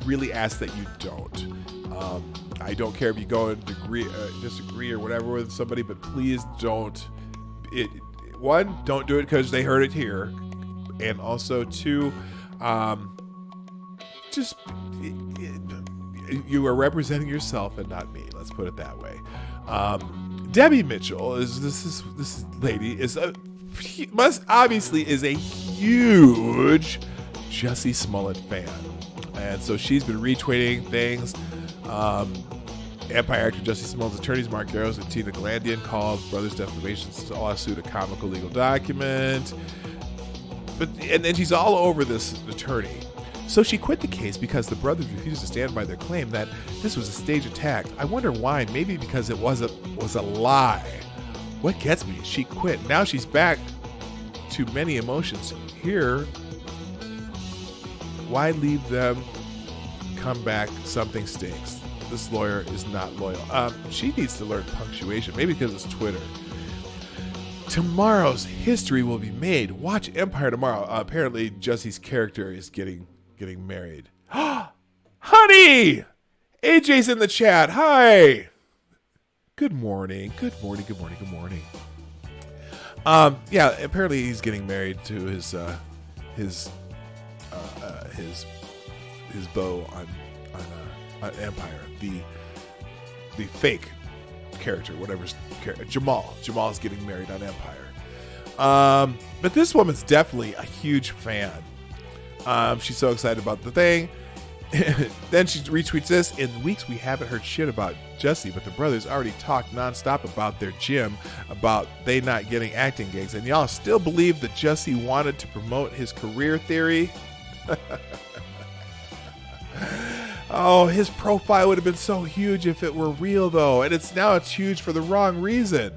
really ask that you don't. I don't care if you go and disagree or whatever with somebody, but please don't. Don't do it because they heard it here, and also two, you are representing yourself and not me. Let's put it that way. Debbie Mitchell is this lady must obviously is a huge Jussie Smollett fan, and so she's been retweeting things. Empire actor Jussie Smollett's attorneys Mark Garrows and Tina Glandian called brothers' defamation lawsuit a comical legal document. And then she's all over this attorney. So she quit the case because the brothers refused to stand by their claim that this was a staged attack. I wonder why. Maybe because it was a lie. What gets me? She quit. Now she's back to many emotions. Here, why leave them come back? Something stinks. This lawyer is not loyal. She needs to learn punctuation. Maybe because it's Twitter. Tomorrow's history will be made. Watch Empire tomorrow. Apparently, Jussie's character is getting married. Honey! AJ's in the chat. Hi. Good morning. Good morning. Good morning. Good morning. Yeah, apparently he's getting married to his beau on Empire. The fake character, whatever's character. Jamal's getting married on Empire. But this woman's definitely a huge fan. She's so excited about the thing. Then she retweets this. In weeks we haven't heard shit about Jussie, but the brothers already talked nonstop about their gym, about they not getting acting gigs, and y'all still believe that Jussie wanted to promote his career theory? Oh, his profile would have been so huge if it were real, though. And it's huge for the wrong reason.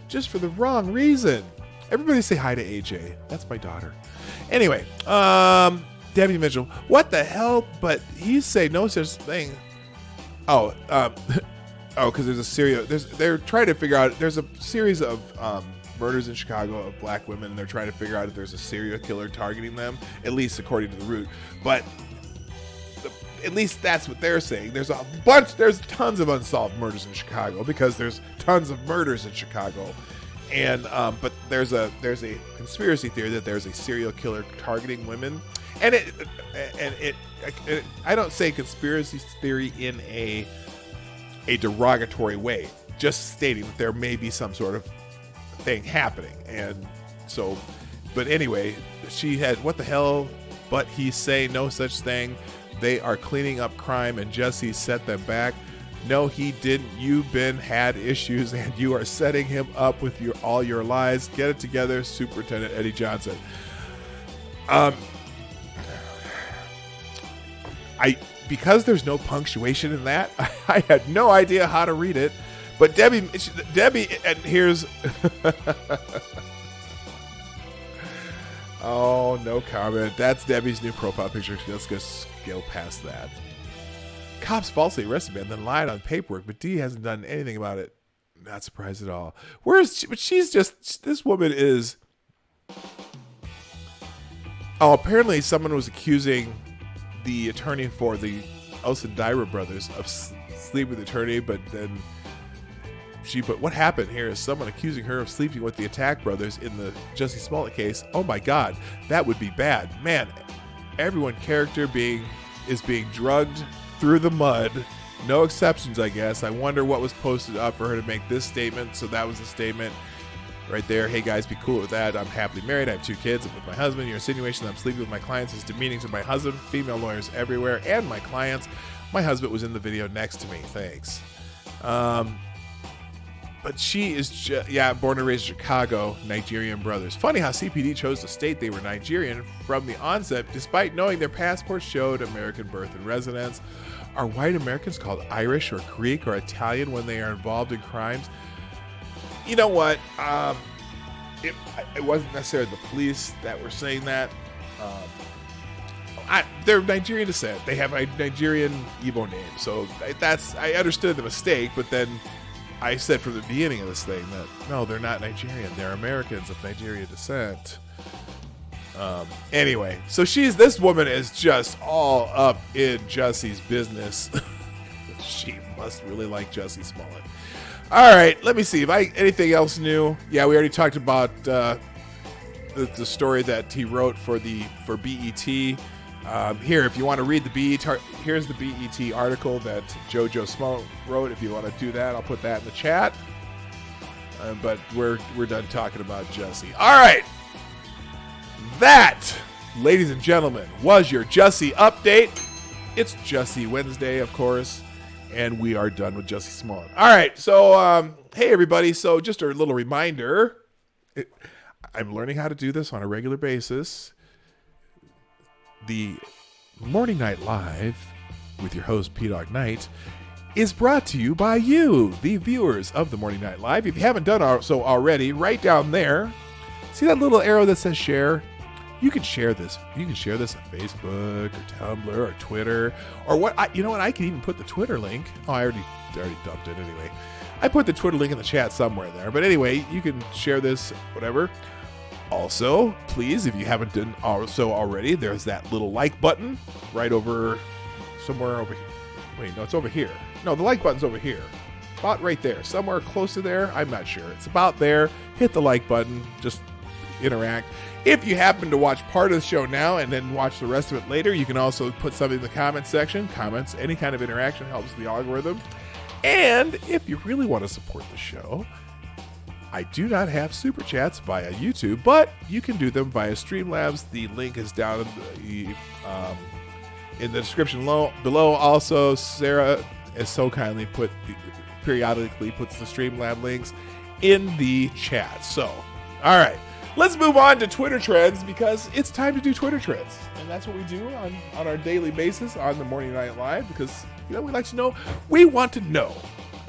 Just for the wrong reason. Everybody say hi to AJ. That's my daughter. Anyway, Debbie Mitchell. What the hell? But he say no such thing. Because there's a serial. They're trying to figure out. There's a series of murders in Chicago of black women, and they're trying to figure out if there's a serial killer targeting them. At least according to the Root. But at least that's what they're saying. There's tons of unsolved murders in Chicago because there's tons of murders in Chicago, and but there's a conspiracy theory that there's a serial killer targeting women, and I don't say conspiracy theory in a derogatory way, just stating that there may be some sort of thing happening, and so, but anyway, she had what the hell, but he's saying no such thing. They are cleaning up crime and Jussie set them back. No, he didn't. You had issues and you are setting him up with all your lies. Get it together, Superintendent Eddie Johnson. Because there's no punctuation in that, I had no idea how to read it. But Debbie, and here's... Oh, no comment. That's Debbie's new profile picture. Let's just go past that. Cops falsely arrested man, then lied on paperwork, but D hasn't done anything about it. Not surprised at all. But she's just, this woman is... Oh, apparently someone was accusing the attorney for the Osundaira brothers of sleeping with the attorney, but then but what happened here is someone accusing her of sleeping with the Attack brothers in the Jussie Smollett case. Oh my God, that would be bad. Man, everyone character is being drugged through the mud. No exceptions, I guess. I wonder what was posted up for her to make this statement. So that was the statement right there. Hey guys, be cool with that. I'm happily married. I have 2 kids. I'm with my husband. Your insinuation that I'm sleeping with my clients is demeaning to my husband, female lawyers everywhere, and my clients. My husband was in the video next to me. Thanks. But she is born and raised in Chicago, Nigerian brothers. Funny how CPD chose to state they were Nigerian from the onset, despite knowing their passports showed American birth and residence. Are white Americans called Irish or Greek or Italian when they are involved in crimes? You know what? It wasn't necessarily the police that were saying that. They're Nigerian descent. They have a Nigerian Igbo name. So I understood the mistake, but then I said from the beginning of this thing that, no, they're not Nigerian. They're Americans of Nigerian descent. Anyway, so this woman is just all up in Jussie's business. She must really like Jussie Smollett. All right, let me see. Anything else new? Yeah, we already talked about the story that he wrote for BET. Here, if you want to read the BET, here's the BET article that JoJo Smollett wrote. If you want to do that, I'll put that in the chat. but we're done talking about Jussie. All right. That, ladies and gentlemen, was your Jussie update. It's Jussie Wednesday, of course, and we are done with Jussie Smollett. All right, so, hey, everybody. So just a little reminder. I'm learning how to do this on a regular basis. The Morning Night Live with your host, Dawg Knight, is brought to you by you, the viewers of the Morning Night Live. If you haven't done so already, right down there, see that little arrow that says share? You can share this. You can share this on Facebook or Tumblr or Twitter or what? You know what? I can even put the Twitter link. Oh, I already dumped it anyway. I put the Twitter link in the chat somewhere there. But anyway, you can share this, whatever. Also, please, if you haven't done so already, there's that little like button right over somewhere over here. Wait, no, it's over here. No, the like button's over here. About right there. Somewhere close to there. I'm not sure. It's about there. Hit the like button. Just interact. If you happen to watch part of the show now and then watch the rest of it later, you can also put something in the comment section. Comments, any kind of interaction helps the algorithm. And if you really want to support the show, I do not have super chats via YouTube, but you can do them via Streamlabs. The link is down in the description below. Also, Sarah is so kindly periodically puts the Streamlab links in the chat. So, all right. Let's move on to Twitter trends because it's time to do Twitter trends. And that's what we do on our daily basis on the Morning Night Live because, we like to know. We want to know.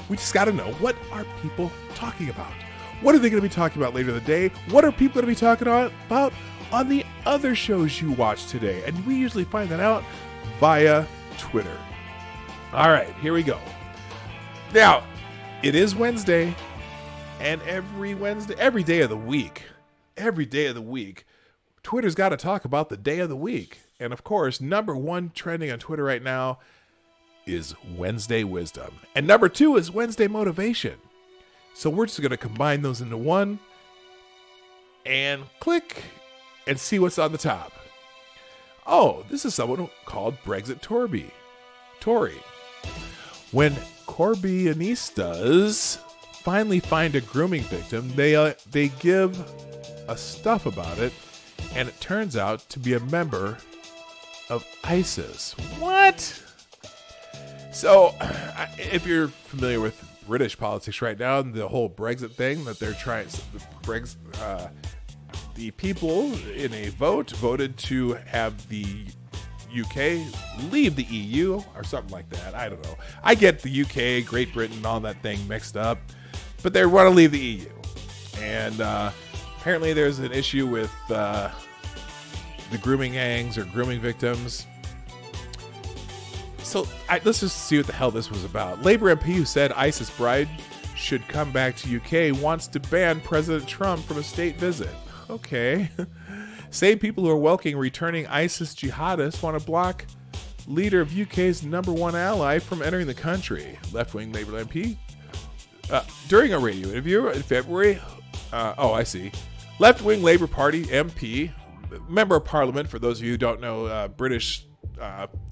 We just got to know, what are people talking about? What are they going to be talking about later in the day? What are people going to be talking about on the other shows you watch today? And we usually find that out via Twitter. All right, here we go. Now, it is Wednesday, and every day of the week, Twitter's got to talk about the day of the week. And of course, number one trending on Twitter right now is Wednesday Wisdom. And number two is Wednesday Motivation. So we're just going to combine those into one and click and see what's on the top. Oh, this is someone called Brexit Tory. When Corbyanistas finally find a grooming victim, they give a stuff about it, and it turns out to be a member of ISIS. What? So, if you're familiar with British politics right now and the whole Brexit thing that they're trying, the people in a vote voted to have the UK leave the EU or something like that. I don't know. I get the UK, Great Britain, all that thing mixed up, but they want to leave the EU. And apparently there's an issue with the grooming gangs or grooming victims. So let's just see what the hell this was about. Labour MP who said ISIS bride should come back to UK wants to ban President Trump from a state visit. Okay. Same people who are welcoming returning ISIS jihadists want to block leader of UK's number one ally from entering the country. Left-wing Labour MP. During a radio interview in February, I see. Left-wing Labour Party MP, member of Parliament, for those of you who don't know British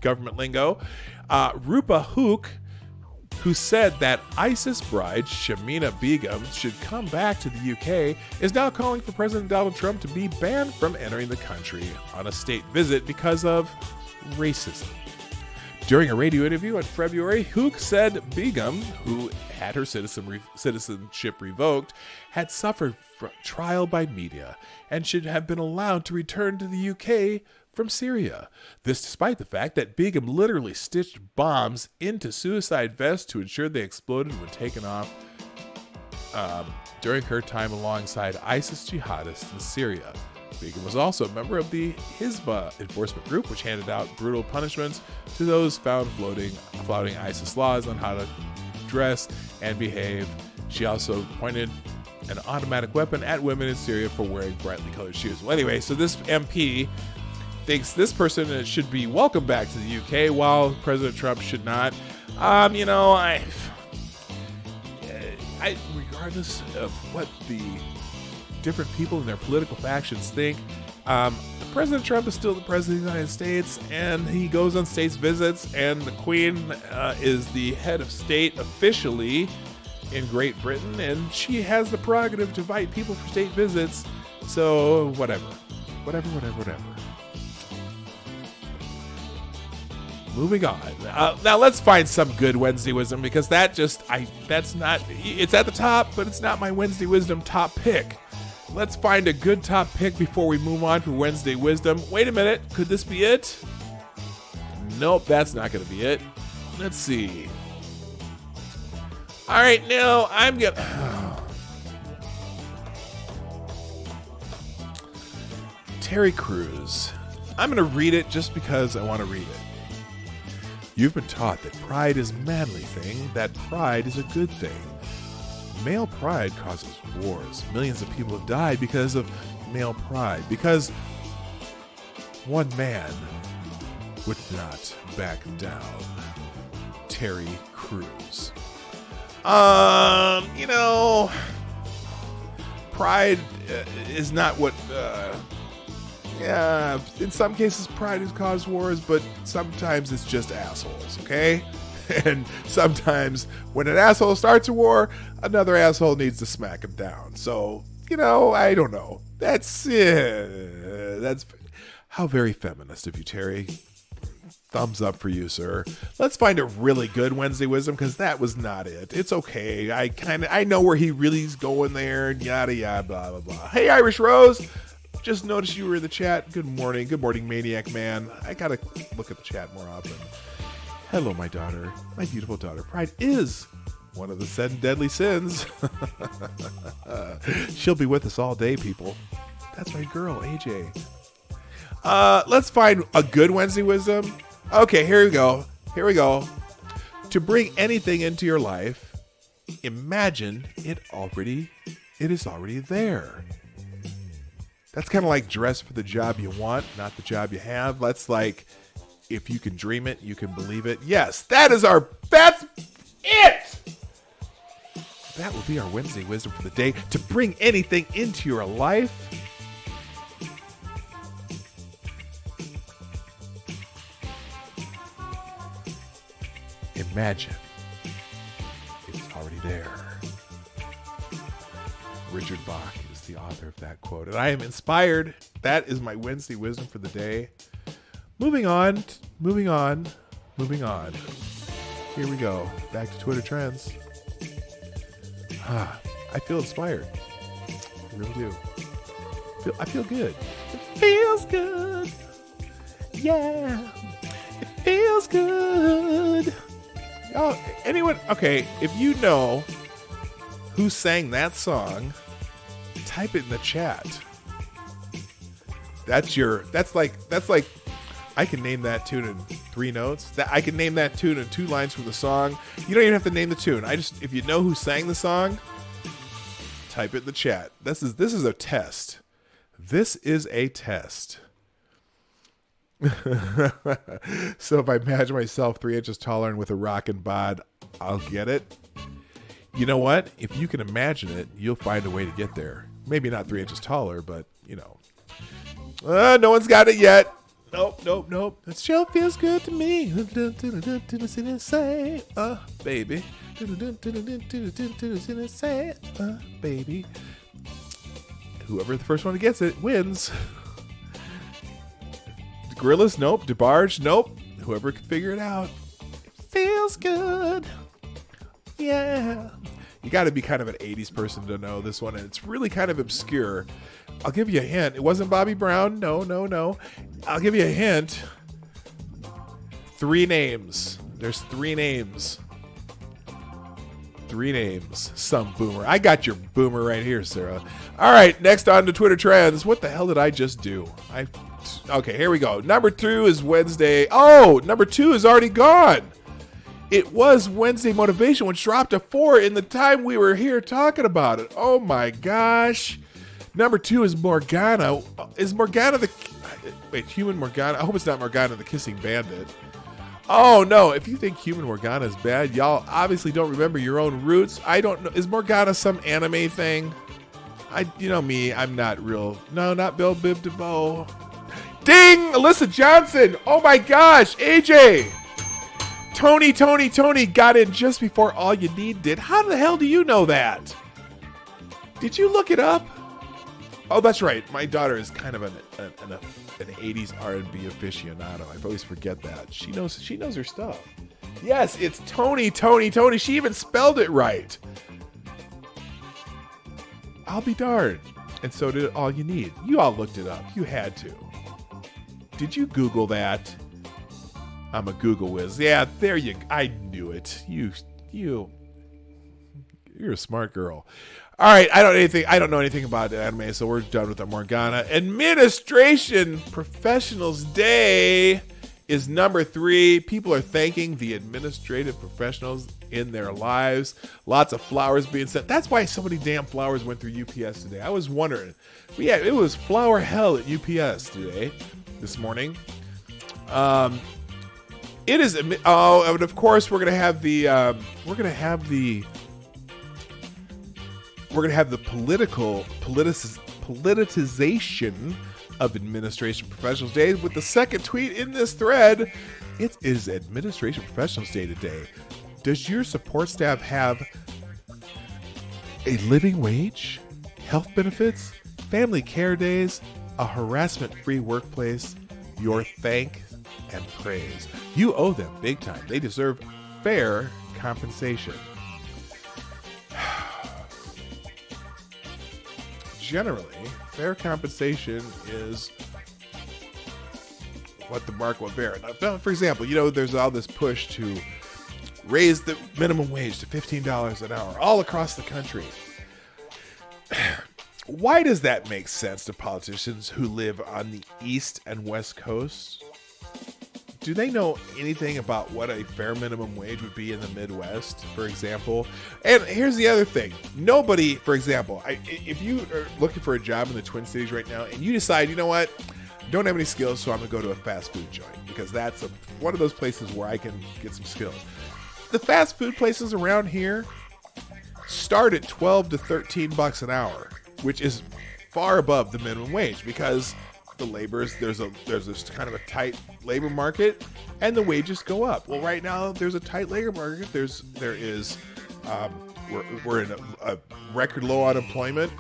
government lingo, Rupa Hook, who said that ISIS bride Shamina Begum should come back to the UK, is now calling for President Donald Trump to be banned from entering the country on a state visit because of racism. During a radio interview in February, Hook said Begum, who had her citizenship revoked, had suffered trial by media and should have been allowed to return to the UK from Syria. This despite the fact that Begum literally stitched bombs into suicide vests to ensure they exploded when taken off during her time alongside ISIS jihadists in Syria. Begum was also a member of the Hizbah enforcement group, which handed out brutal punishments to those found flouting ISIS laws on how to dress and behave. She also pointed an automatic weapon at women in Syria for wearing brightly colored shoes. Well, anyway, so this MP thinks this person should be welcomed back to the UK while President Trump should not. Regardless of what the different people in their political factions think, President Trump is still the president of the United States, and he goes on states visits, and the Queen is the head of state officially in Great Britain, and she has the prerogative to invite people for state visits. So whatever. Moving on. Now let's find some good Wednesday wisdom, because it's at the top, but it's not my Wednesday wisdom top pick. Let's find a good top pick before we move on for Wednesday wisdom. Wait a minute. Could this be it? Nope, that's not going to be it. Let's see. All right, now I'm going to... Terry Crews. I'm going to read it just because I want to read it. You've been taught that pride is a manly thing, that pride is a good thing. Male pride causes wars. Millions of people have died because of male pride, because one man would not back down. Terry Crews. Pride is not what... in some cases pride has caused wars, but sometimes it's just assholes, okay? And sometimes when an asshole starts a war, another asshole needs to smack him down. So, I don't know. That's how very feminist of you, Terry. Thumbs up for you, sir. Let's find a really good Wednesday wisdom, because that was not it. It's okay. I know where he really is going there, and yada yada blah blah blah. Hey, Irish Rose. Just noticed you were in the chat. Good morning, Maniac Man. I gotta look at the chat more often. Hello, my daughter, my beautiful daughter. Pride is one of the 7 deadly sins. She'll be with us all day, people. That's my girl, AJ. Let's find a good Wednesday wisdom. Okay, here we go. To bring anything into your life, imagine it is already there. That's kind of like dress for the job you want, not the job you have. That's like, if you can dream it, you can believe it. Yes, that's it! That will be our Wednesday wisdom for the day. To bring anything into your life, imagine it's already there. Richard Bach is the author of that quote, and I am inspired. That is my Wednesday wisdom for the day. Moving on. Here we go. Back to Twitter trends. I feel inspired. I really do. I feel good. It feels good. Yeah. It feels good. Oh, anyone? Okay, if you know who sang that song, type it in the chat. That's like I can name that tune in 3 notes. I can name that tune in 2 lines from the song. You don't even have to name the tune. If you know who sang the song, type it in the chat. This is a test. This is a test. So if I imagine myself 3 inches taller and with a rockin' bod, I'll get it. You know what? If you can imagine it, you'll find a way to get there. Maybe not 3 inches taller, but no one's got it yet. Nope. That show feels good to me. Say, baby. Say, baby. Whoever the first one gets it wins. Gorillas, nope. DeBarge, nope. Whoever can figure it out. It feels good. Yeah. You got to be kind of an 80s person to know this one, and it's really kind of obscure. I'll give you a hint. It wasn't Bobby Brown. No. I'll give you a hint. 3 names. There's 3 names. 3 names. Some boomer. I got your boomer right here, Sarah. All right, next on to Twitter trends. What the hell did I just do? Okay, here we go. Number 2 is Wednesday. Oh, number 2 is already gone. It was Wednesday Motivation, which dropped to 4 in the time we were here talking about it. Oh my gosh. Number 2 is Morgana. Is Morgana Human Morgana? I hope it's not Morgana the Kissing Bandit. Oh no, if you think Human Morgana is bad, y'all obviously don't remember your own roots. I don't know. Is Morgana some anime thing? You know me, I'm not real. No, not Bill Bib DeVoe. Ding! Alyssa Johnson! Oh my gosh, AJ! Tony got in just before All You Need did. How the hell do you know that? Did you look it up? Oh, that's right. My daughter is kind of an 80s R&B aficionado. I always forget that. She knows her stuff. Yes, it's Tony. She even spelled it right. I'll be darned. And so did All You Need. You all looked it up. You had to. Did you Google that? I'm a Google whiz. Yeah, there you. I knew it. You're a smart girl. All right, I don't know anything about anime, so we're done with the Morgana. Administration Professionals Day is number 3. People are thanking the administrative professionals in their lives. Lots of flowers being sent. That's why so many damn flowers went through UPS today. I was wondering. But yeah, it was flower hell at UPS this morning. It is. Oh, and of course we're gonna have the politicization of Administration Professionals Day with the second tweet in this thread. It is Administration Professionals Day today. Does your support staff have a living wage, health benefits, family care days, a harassment-free workplace? Your thanks and praise. You owe them big time. They deserve fair compensation. Generally, fair compensation is what the market will bear. Now, for example, there's all this push to raise the minimum wage to $15 an hour all across the country. Why does that make sense to politicians who live on the East and West Coast? Do they know anything about what a fair minimum wage would be in the Midwest, for example? And here's the other thing. Nobody, for example, if you are looking for a job in the Twin Cities right now and you decide, you know what, don't have any skills, so I'm going to go to a fast food joint because that's one of those places where I can get some skills. The fast food places around here start at $12 to $13 an hour, which is far above the minimum wage because the laborers, there's this kind of a tight labor market and the wages go up. Well, right now there's a tight labor market. We're in a record low unemployment.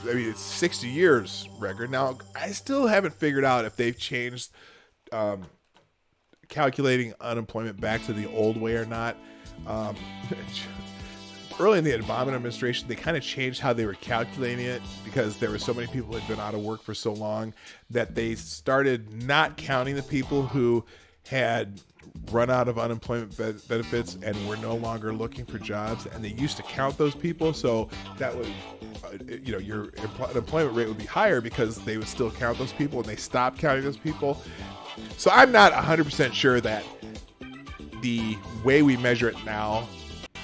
It's 60 years record. Now, I still haven't figured out if they've changed calculating unemployment back to the old way or not. Early in the Obama administration, they kind of changed how they were calculating it because there were so many people who had been out of work for so long that they started not counting the people who had run out of unemployment benefits and were no longer looking for jobs. And they used to count those people. So that would, your unemployment rate would be higher because they would still count those people and they stopped counting those people. So I'm not 100% sure that the way we measure it now,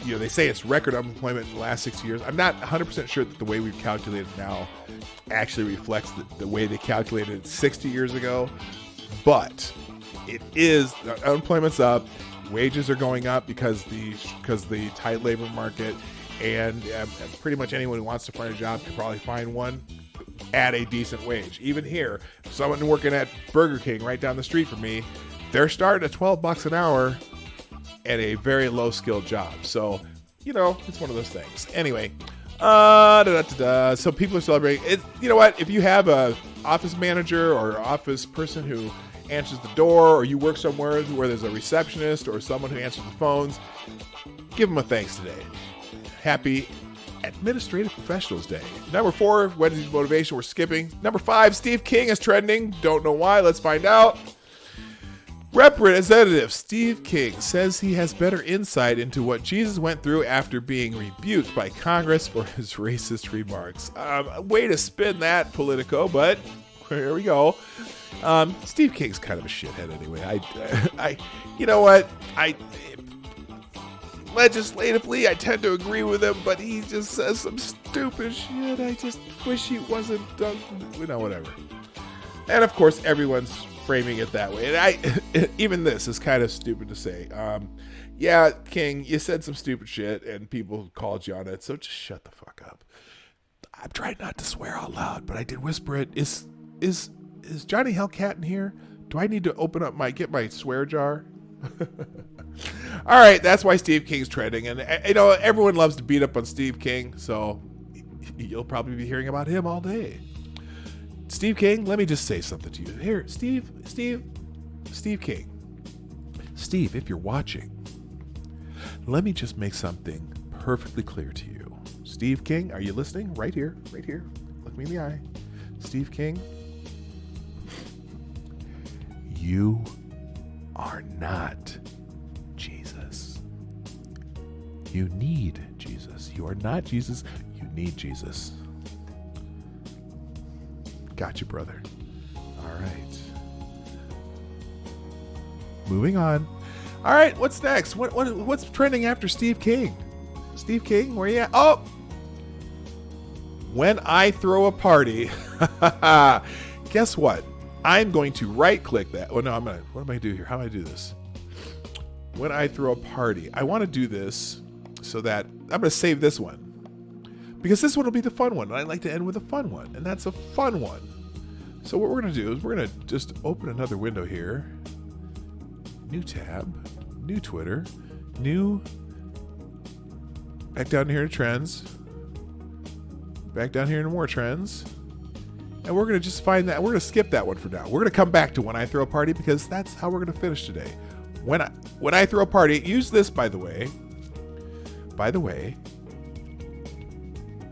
they say it's record unemployment in the last 6 years. I'm not 100% sure that the way we've calculated now actually reflects the way they calculated it 60 years ago. But it is, unemployment's up, wages are going up because the tight labor market, and pretty much anyone who wants to find a job can probably find one at a decent wage. Even here, someone working at Burger King right down the street from me, they're starting at $12 an hour at a very low skilled job. So, it's one of those things. Anyway, so people are celebrating it. You know what? If you have a office manager or office person who answers the door, or you work somewhere where there's a receptionist or someone who answers the phones, give them a thanks today. Happy Administrative Professionals Day. Number 4, Wednesday's motivation, we're skipping. Number 5, Steve King is trending. Don't know why. Let's find out. Representative Steve King says he has better insight into what Jesus went through after being rebuked by Congress for his racist remarks. Way to spin that, Politico, but here we go. Steve King's kind of a shithead anyway. I you know what? Legislatively, I tend to agree with him, but he just says some stupid shit. I just wish he wasn't done. Whatever. And of course, everyone's framing it that way. And even this is kind of stupid to say. Yeah, King, you said some stupid shit, and people called you on it, so just shut the fuck up. I'm trying not to swear out loud, but I did whisper it. Is Johnny Hellcat in here? Do I need to get my swear jar? All right, that's why Steve King's trending. And, everyone loves to beat up on Steve King, so you'll probably be hearing about him all day. Steve King, let me just say something to you. Here, Steve King. Steve, if you're watching, let me just make something perfectly clear to you. Steve King, are you listening? Right here. Look me in the eye. Steve King, you are not Jesus. You need Jesus. You are not Jesus. You need Jesus. Gotcha, brother. All right. Moving on. All right, what's next? What's trending after Steve King? Steve King, where you at? Oh! When I throw a party, guess what? I'm going to right-click that. What am I going to do here? How do I do this? When I throw a party, I want to do this so that I'm going to save this one. Because this one will be the fun one. And I like to end with a fun one. And that's a fun one. So what we're going to do is we're going to just open another window here. New tab. New Twitter. Back down here to trends. Back down here to more trends. And we're going to just find that. We're going to skip that one for now. We're going to come back to when I throw a party because that's how we're going to finish today. When I throw a party, use this, by the way.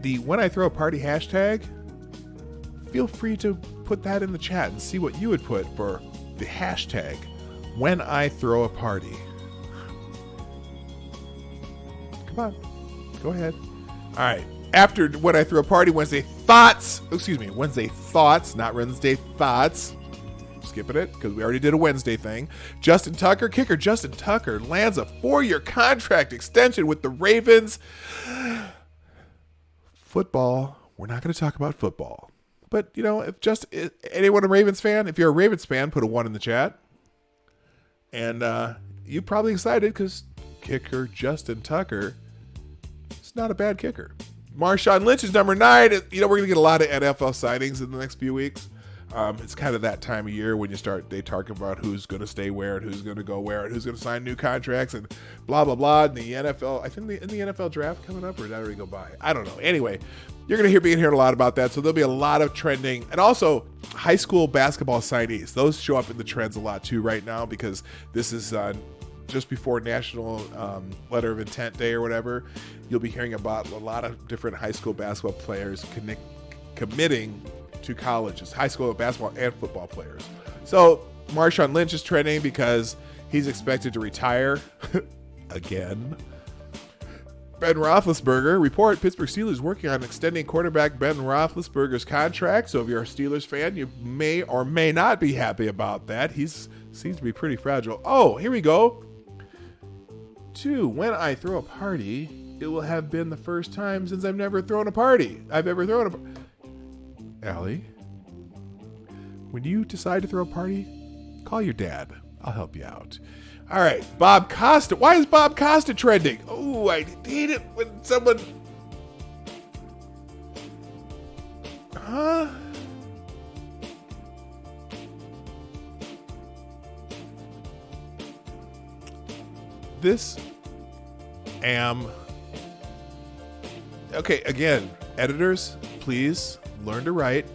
The when I throw a party hashtag, feel free to put that in the chat and see what you would put for the hashtag when I throw a party. Come on. Go ahead. All right. After when I throw a party, Wednesday thoughts, not Wednesday thoughts. Skipping it because we already did a Wednesday thing. Kicker Justin Tucker lands a 4-year contract extension with the Ravens. Football. We're not going to talk about football. But, if anyone a Ravens fan, if you're a Ravens fan, put a 1 in the chat. And you're probably excited because kicker Justin Tucker is not a bad kicker. Marshawn Lynch is number 9. We're going to get a lot of NFL sightings in the next few weeks. It's kind of that time of year when they talk about who's going to stay where and who's going to go where and who's going to sign new contracts and blah, blah, blah. And the NFL, I think in the NFL draft coming up, or did that already go by? I don't know. Anyway, you're going to be hearing a lot about that. So there'll be a lot of trending. And also high school basketball signees. Those show up in the trends a lot too right now because this is just before National Letter of Intent Day or whatever. You'll be hearing about a lot of different high school basketball players committing to colleges, high school basketball and football players. So Marshawn Lynch is trending because he's expected to retire again. Ben Roethlisberger report: Pittsburgh Steelers working on extending quarterback Ben Roethlisberger's contract. So if you're a Steelers fan, you may or may not be happy about that. He seems to be pretty fragile. Oh, here we go. 2. When I throw a party, it will have been the first time since I've ever thrown a party. Allie, when you decide to throw a party, call your dad. I'll help you out. All right, Bob Costa. Why is Bob Costa trending? Oh, I hate it when someone... Huh? Okay, again, editors, please learn to write.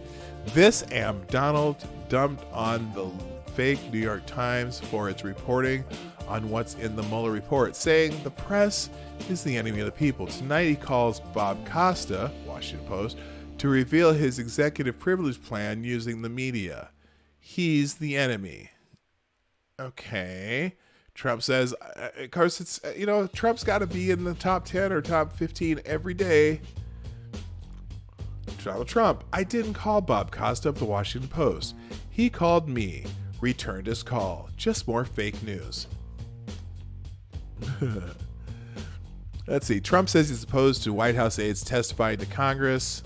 Donald dumped on the fake New York Times for its reporting on what's in the Mueller report, saying the press is the enemy of the people. Tonight he calls Bob Costa, Washington Post, to reveal his executive privilege plan using the media. He's the enemy. Okay. Trump says, of course, it's, Trump's got to be in the top 10 or top 15 every day. Donald Trump: I didn't call Bob Costa of the Washington Post. He called me. Returned his call. Just more fake news. Let's see. Trump says he's opposed to White House aides testifying to Congress.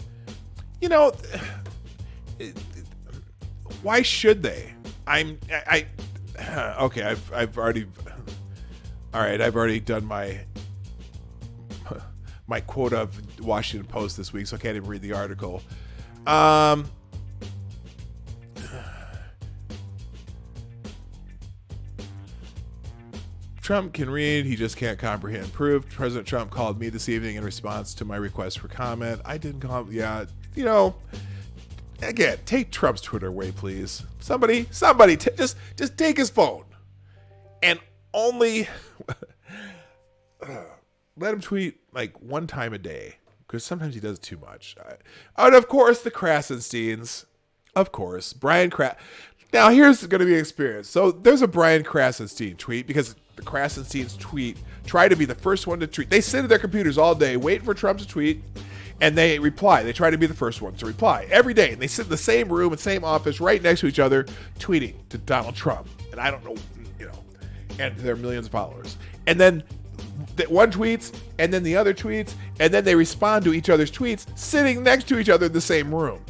Why should they? Okay, I've already done my quota of Washington Post this week, so I can't even read the article. Trump can read, he just can't comprehend. Proof. President Trump called me this evening in response to my request for comment. I didn't call him. Yeah, you know, again, take Trump's Twitter away, please. Somebody, just take his phone and only let him tweet like one time a day, because sometimes he does too much. And of course, the Krasensteins. Of course, Brian Kras. Now, here's going to be an experience. So there's a Brian Krasenstein tweet, because the Krasensteins try to be the first one to tweet. They sit at their computers all day waiting for Trump to tweet, and they reply. They try to be the first ones to reply every day. And they sit in the same room and same office right next to each other tweeting to Donald Trump. And I don't know, you know, and there are millions of followers. And then one tweets, and then the other tweets, and then they respond to each other's tweets sitting next to each other in the same room.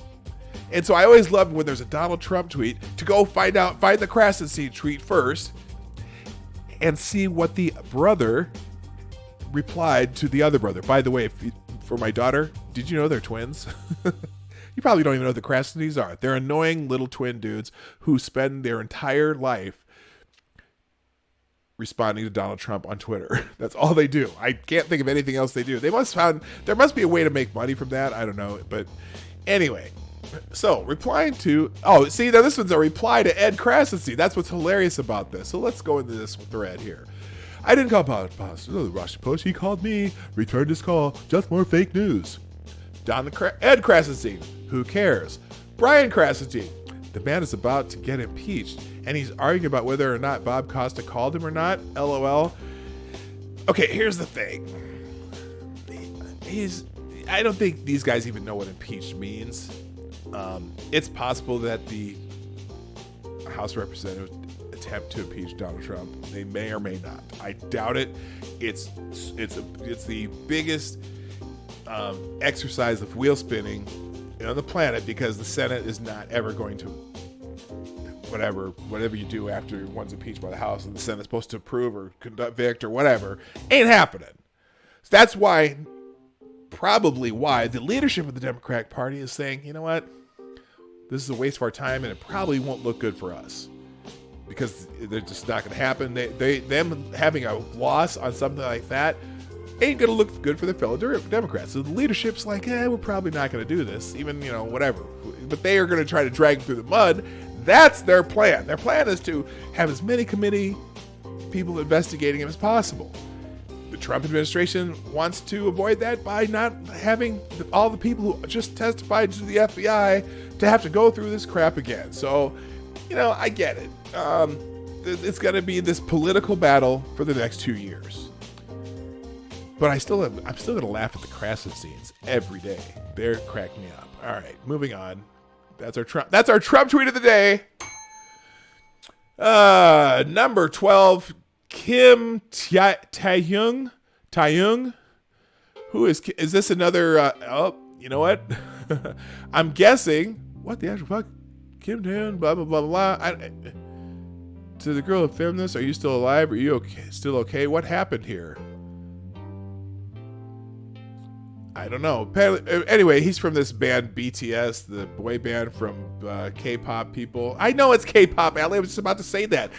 And so I always love when there's a Donald Trump tweet to go find the Krasenstein tweet first and see what the brother replied to the other brother. By the way, for my daughter, did you know they're twins? You probably don't even know who the Krasensteins are. They're annoying little twin dudes who spend their entire life responding to Donald Trump on Twitter. That's all they do. I can't think of anything else they do. There must be a way to make money from that. I don't know. But anyway. So, replying to... Oh, see, now this one's a reply to Ed Krasenstein. That's what's hilarious about this. So let's go into this thread here. I didn't call the Washington Post. He called me. Returned his call. Just more fake news. Ed Krasenstein. Who cares? Brian Krasenstein. The man is about to get impeached, and he's arguing about whether or not Bob Costa called him or not. LOL. Okay, here's the thing. I don't think these guys even know what impeached means. It's possible that the House of Representatives attempt to impeach Donald Trump. They may or may not. I doubt it. It's the biggest exercise of wheel spinning on the planet, because the Senate is not ever going to, whatever you do after one's impeached by the House and the Senate's supposed to approve or convict or whatever, ain't happening. So that's probably why the leadership of the Democratic Party is saying, you know what, this is a waste of our time, and it probably won't look good for us, because they're just not going to happen. Them having a loss on something like that ain't going to look good for their fellow Democrats. So the leadership's like, we're probably not going to do this, even, whatever. But they are going to try to drag them through the mud. That's their plan. Their plan is to have as many committee people investigating him as possible. The Trump administration wants to avoid that by not having all the people who just testified to the FBI to have to go through this crap again. So, I get it. It's going to be this political battle for the next 2 years. But I'm still going to laugh at the Krasensteins every day. They're cracking me up. All right, moving on. That's our Trump tweet of the day. Number 12. Kim Tae-young? Who is this another, you know what? I'm guessing, what the actual fuck? Kim Tae-young, blah, blah, blah, blah. To the girl of feminist, are you still alive? Are you okay? Still okay? What happened here? I don't know. Anyway, he's from this band BTS, the boy band from K-pop people. I know it's K-pop, Allie. I was just about to say that.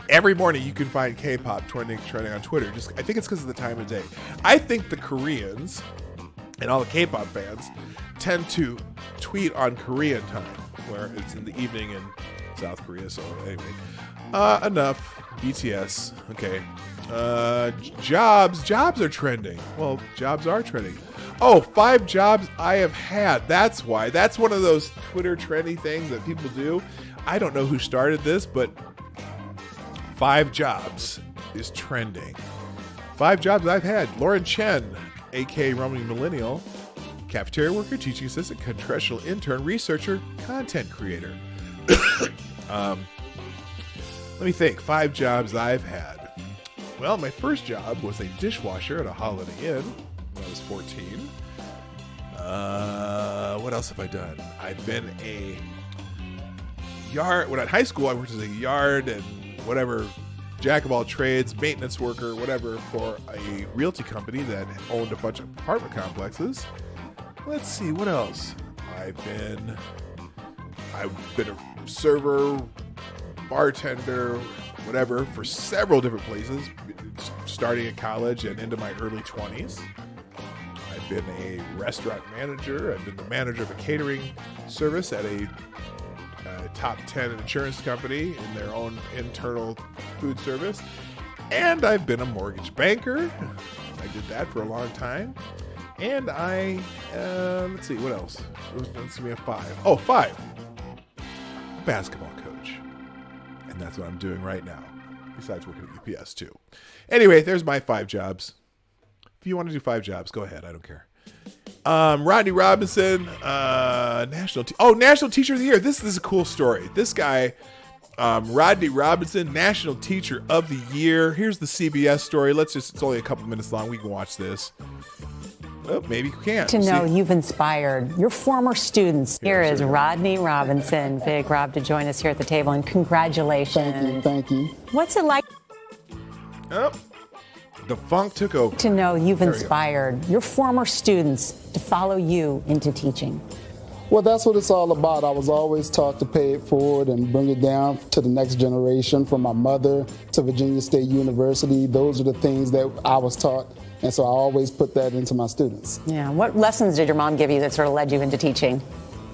Every morning you can find K-pop trending on Twitter. I think it's because of the time of day. I think the Koreans and all the K-pop fans tend to tweet on Korean time, where it's in the evening in South Korea. So anyway, enough. BTS. Okay. Jobs are trending. Well, jobs are trending. Oh, 5 jobs I have had. That's why. That's one of those Twitter trendy things that people do. I don't know who started this, but 5 jobs is trending. 5 jobs I've had. Lauren Chen, aka Roaming Millennial, cafeteria worker, teaching assistant, congressional intern, researcher, content creator. Let me think. 5 jobs I've had. Well, my first job was a dishwasher at a Holiday Inn when I was 14. What else have I done? I've been a yard. When at high school, I worked as a yard and whatever, jack of all trades, maintenance worker, whatever, for a realty company that owned a bunch of apartment complexes. Let's see, what else? I've been a server, bartender, whatever, for several different places, starting in college and into my early 20s. I've been a restaurant manager. I've been the manager of a catering service at a top 10 insurance company in their own internal food service. And I've been a mortgage banker. I did that for a long time. And I, let's see, what else? Let's give me a 5. Oh, 5. Basketball coach. And that's what I'm doing right now, besides working at UPS too. Anyway, there's my 5 jobs. If you want to do 5 jobs, go ahead. I don't care. Rodney Robinson, National Teacher of the Year. This is a cool story. This guy, Rodney Robinson, National Teacher of the Year. Here's the CBS story. It's only a couple minutes long. We can watch this. Well, maybe you can't. To know you've inspired your former students. Here is Rodney Robinson. Big Rob to join us here at the table, and congratulations. Thank you. What's it like? Oh, the funk took over. To know you've inspired your former students to follow you into teaching. Well, that's what it's all about. I was always taught to pay it forward and bring it down to the next generation, from my mother to Virginia State University. Those are the things that I was taught. And so I always put that into my students. Yeah. What lessons did your mom give you that sort of led you into teaching?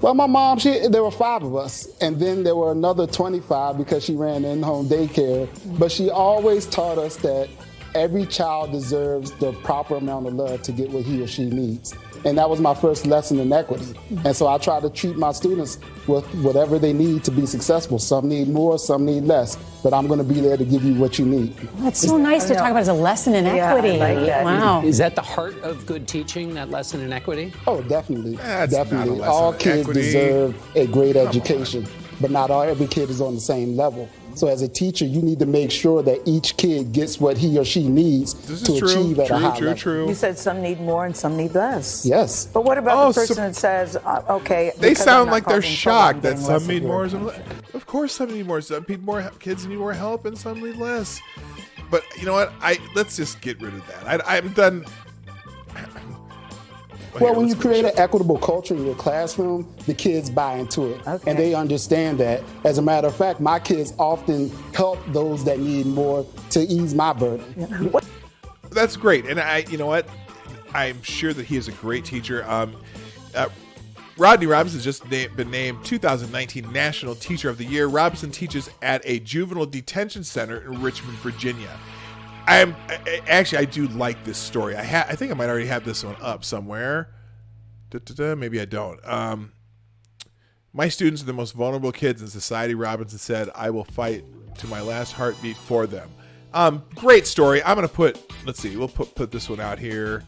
Well, my mom, there were 5 of us, and then there were another 25 because she ran in-home daycare. But she always taught us that every child deserves the proper amount of love to get what he or she needs. And that was my first lesson in equity. And so I try to treat my students with whatever they need to be successful. Some need more, some need less. But I'm going to be there to give you what you need. That's so nice to talk about as a lesson in equity. I like that. Wow. Is that the heart of good teaching, that lesson in equity? Oh, definitely. That's definitely. not a lesson All in kids equity. deserve a great education, but not every kid is on the same level. So as a teacher, you need to make sure that each kid gets what he or she needs to achieve at a high level. True. You said some need more and some need less. Yes. But what about the person that says, okay, They because sound I'm not like they're causing trouble, shocked I'm that getting some less need of more. your Some, of course, some need more. Some people, kids need more help, and some need less. But you know what? Let's just get rid of that. I'm done. Well, when you create an equitable culture in your classroom, the kids buy into it. Okay. And they understand that. As a matter of fact, my kids often help those that need more to ease my burden. That's great. And you know what? I'm sure that he is a great teacher. Rodney Robinson has just been named 2019 National Teacher of the Year. Robinson teaches at a juvenile detention center in Richmond, Virginia. I do like this story. I think I might already have this one up somewhere. Maybe I don't. My students are the most vulnerable kids in society, Robinson said. I will fight to my last heartbeat for them. Great story. I'm going to we'll put this one out here.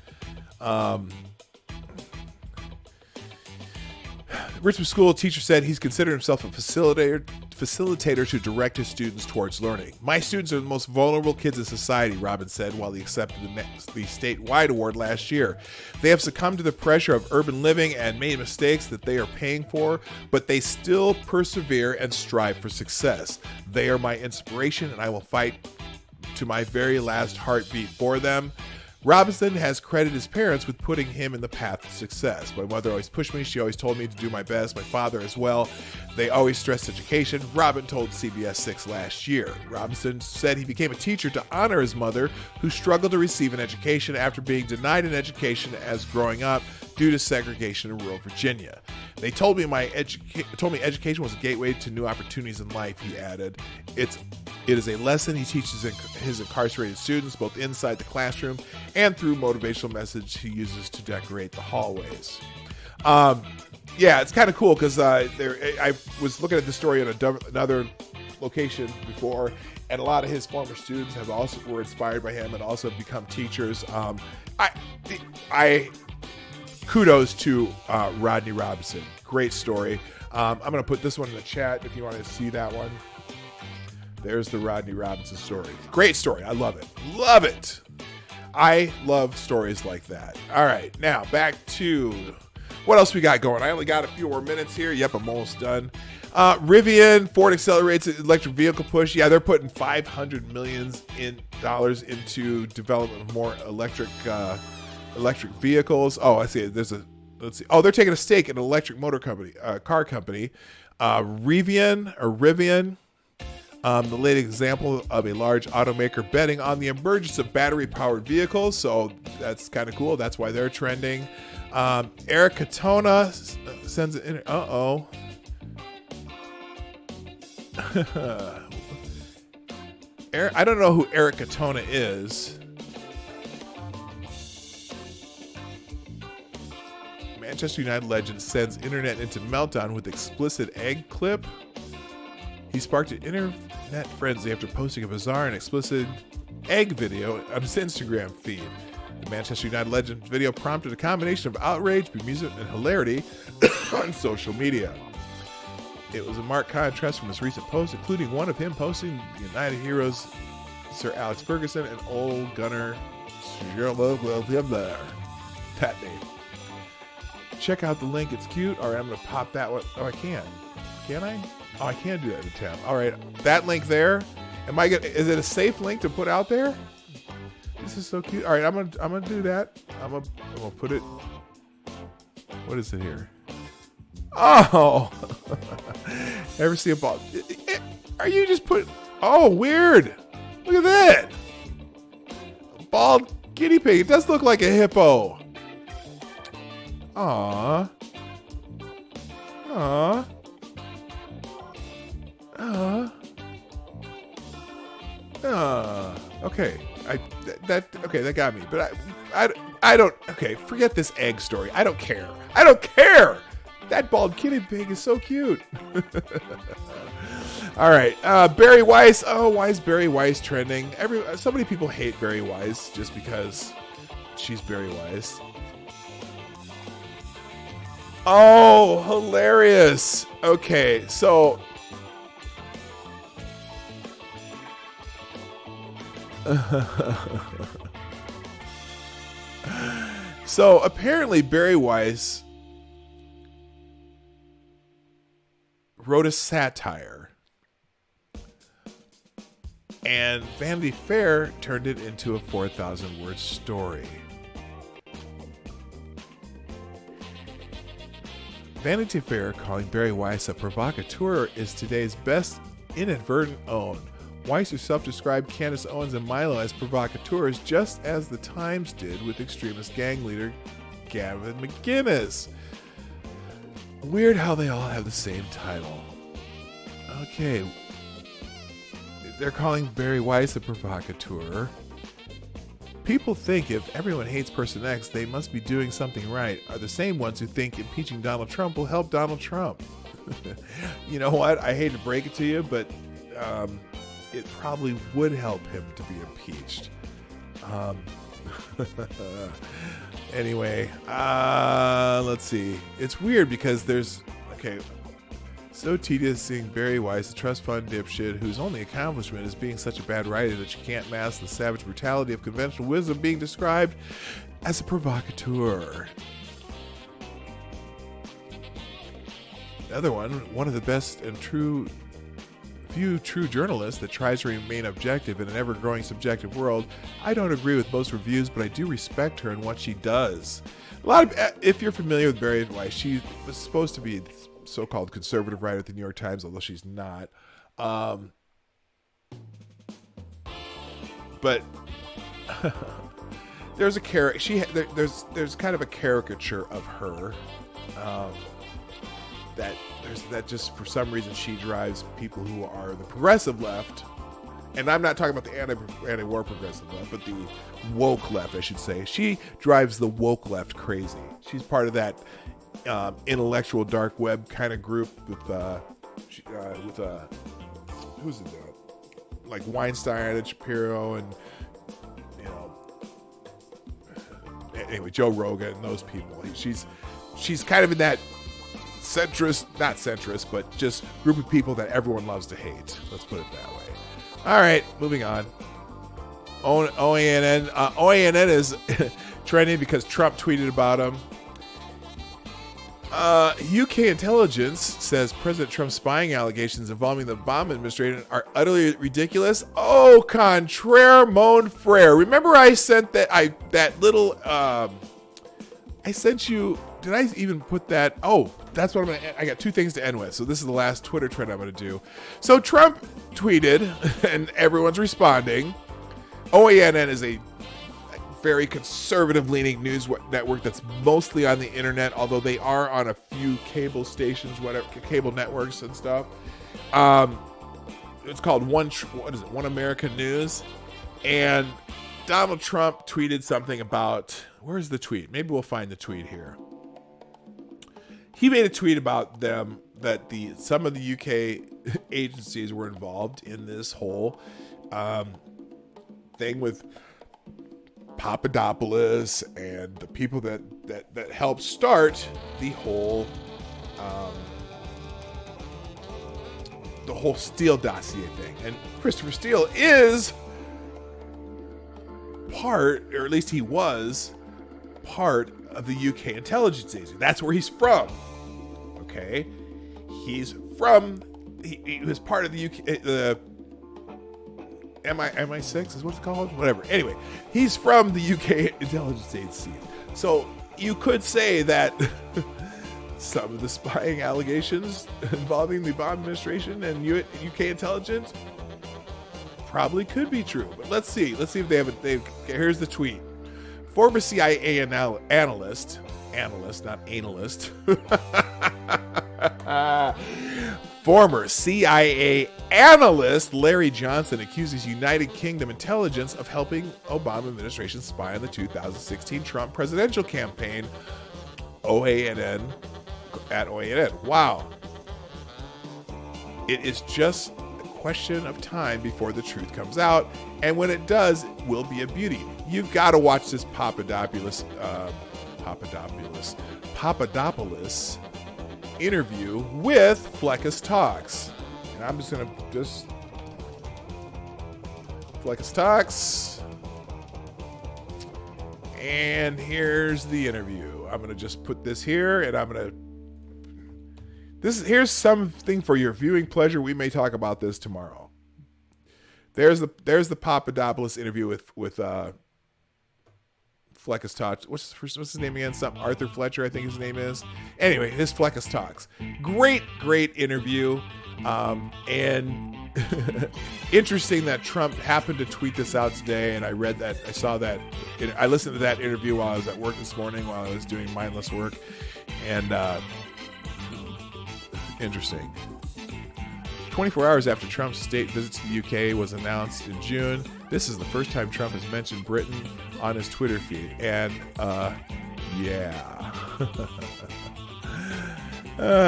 Richmond School teacher said he's considered himself a facilitator to direct his students towards learning. My students are the most vulnerable kids in society, Robin said while he accepted the statewide award last year. They have succumbed to the pressure of urban living and made mistakes that they are paying for, but they still persevere and strive for success. They are my inspiration, and I will fight to my very last heartbeat for them. Robinson has credited his parents with putting him in the path to success. My mother always pushed me. She always told me to do my best. My father as well. They always stressed education, Robin told CBS 6 last year. Robinson said he became a teacher to honor his mother, who struggled to receive an education after being denied an education as growing up due to segregation in rural Virginia. They told me education was a gateway to new opportunities in life, he added. It is a lesson he teaches his incarcerated students, both inside the classroom and through motivational message he uses to decorate the hallways. Yeah, it's kind of cool because I was looking at the story at another location before, and a lot of his former students were inspired by him and also become teachers. I kudos to Rodney Robinson. Great story. I'm going to put this one in the chat if you want to see that one. There's the Rodney Robinson story. Great story. I love it. Love it. I love stories like that. All right, now back to what else we got going. I only got a few more minutes here. Yep, I'm almost done. Rivian, Ford accelerates electric vehicle push. Yeah, they're putting $500 million into development of more electric vehicles. Oh, I see. Let's see. Oh, they're taking a stake in an electric motor company, car company, Rivian. The latest example of a large automaker betting on the emergence of battery-powered vehicles, so that's kind of cool. That's why they're trending. Eric Katona sends it in. Uh-oh. I don't know who Eric Katona is. Manchester United legend sends internet into meltdown with explicit egg clip. He sparked an internet frenzy after posting a bizarre and explicit egg video on his Instagram feed. The Manchester United legend's video prompted a combination of outrage, bemusement, and hilarity on social media. It was a marked contrast from his recent posts, including one of him posting United heroes Sir Alex Ferguson and old gunner that name. Check out the link. It's cute. All right, I'm going to pop that one. Oh, I can. Can I? Oh, I can do that in tab. All right, that link there. Is it a safe link to put out there? This is so cute. All right, I'm gonna do that. I'm gonna put it. What is it here? Oh, ever see a ball? Are you just put? Oh, weird. Look at that. A bald guinea pig. It does look like a hippo. Aww. Aww. Okay. That got me. But I don't. Okay, forget this egg story. I don't care. I don't care. That bald guinea pig is so cute. All right, Barry Weiss. Oh, why is Barry Weiss trending? So many people hate Barry Weiss just because she's Barry Weiss. Oh, hilarious. Okay, so so apparently Barry Weiss wrote a satire, and Vanity Fair turned it into a 4,000-word story. Vanity Fair calling Barry Weiss a provocateur is today's best inadvertent own. Weiss herself described Candace Owens and Milo as provocateurs, just as the Times did with extremist gang leader Gavin McInnes. Weird how they all have the same title. Okay. They're calling Barry Weiss a provocateur. People think if everyone hates Person X, they must be doing something right, are the same ones who think impeaching Donald Trump will help Donald Trump. You know what? I hate to break it to you, but it probably would help him to be impeached. Anyway, let's see. It's weird because so tedious seeing Barry Weiss, a trust fund dipshit whose only accomplishment is being such a bad writer that she can't mask the savage brutality of conventional wisdom, being described as a provocateur. Another one of the best and few true journalists that tries to remain objective in an ever-growing subjective world. I don't agree with most reviews, but I do respect her and what she does. If you're familiar with Barry Weiss, she was supposed to be so-called conservative writer at the New York Times, although she's not. But there's a there's kind of a caricature of her that just for some reason she drives people who are the progressive left, and I'm not talking about the anti-war progressive left, but the woke left, I should say. She drives the woke left crazy. She's part of that intellectual dark web kind of group with who's it like Weinstein and Shapiro and anyway Joe Rogan and those people. She's kind of in that not centrist, but just group of people that everyone loves to hate. Let's put it that way. All right, moving on. OANN is trending because Trump tweeted about him. UK intelligence says President Trump's spying allegations involving the Obama administration are utterly ridiculous. Oh, contraire mon frere. Remember I sent that little I sent you. Did I even put that? Oh, that's what I got 2 things to end with. So this is the last Twitter trend I'm going to do. So Trump tweeted, and everyone's responding. OANN is a very conservative-leaning news network that's mostly on the internet, although they are on a few cable stations, whatever, cable networks and stuff. It's called One American News, and Donald Trump tweeted something about, where's the tweet? Maybe we'll find the tweet here. He made a tweet about them that some of the UK agencies were involved in this whole thing with Papadopoulos and the people that helped start the whole Steele dossier thing. And Christopher Steele is part, or at least he was part of the UK intelligence agency. That's where he's from. Okay, he's from. He was part of the UK. The MI6 is what it's called. Whatever. Anyway, he's from the UK intelligence agency. So you could say that some of the spying allegations involving the Obama administration and UK intelligence probably could be true. But let's see. Let's see if they have it. Here's the tweet. Former CIA analyst, not analyst. Former CIA analyst Larry Johnson accuses United Kingdom intelligence of helping Obama administration spy on the 2016 Trump presidential campaign. OANN at OANN. Wow. It is just a question of time before the truth comes out, and when it does, it will be a beauty. You've got to watch this Papadopoulos interview with Fleckus Talks. And I'm just going to Fleckus Talks. And here's the interview. I'm going to just put this here, and I'm going to... Here's something for your viewing pleasure. We may talk about this tomorrow. There's the Papadopoulos interview with Fleckus Talks. What's his name again? Arthur Fletcher, I think his name is. Anyway, his Fleckus Talks. Great interview. And interesting that Trump happened to tweet this out today, and I read that. I saw that. I listened to that interview while I was at work this morning, while I was doing mindless work. And interesting. 24 hours after Trump's state visit to the UK was announced in June, this is the first time Trump has mentioned Britain on his Twitter feed. And, yeah.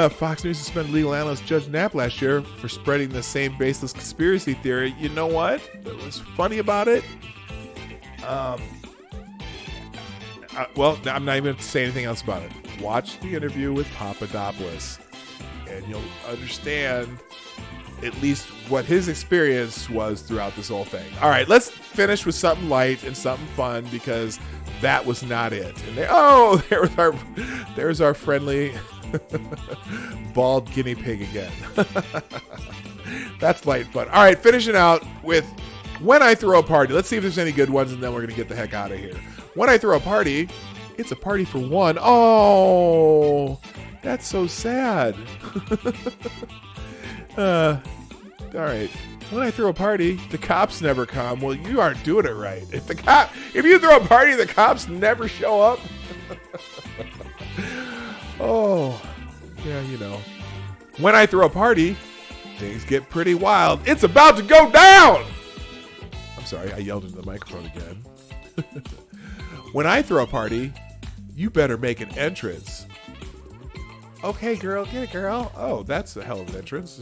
Fox News suspended legal analyst Judge Knapp last year for spreading the same baseless conspiracy theory. You know what? That was funny about it. Well, I'm not even going to say anything else about it. Watch the interview with Papadopoulos, and you'll understand at least what his experience was throughout this whole thing. All right, let's finish with something light and something fun, because that was not it. And there's our friendly bald guinea pig again. That's light fun. All right, finishing out with When I Throw a Party. Let's see if there's any good ones, and then we're going to get the heck out of here. When I Throw a Party, it's a party for one. Oh, that's so sad. All right. When I throw a party, the cops never come. Well, you aren't doing it right. If you throw a party, the cops never show up. Oh, yeah, you know. When I throw a party, things get pretty wild. It's about to go down. I'm sorry, I yelled into the microphone again. When I throw a party, you better make an entrance. Okay, girl, get it, girl. Oh, that's a hell of an entrance.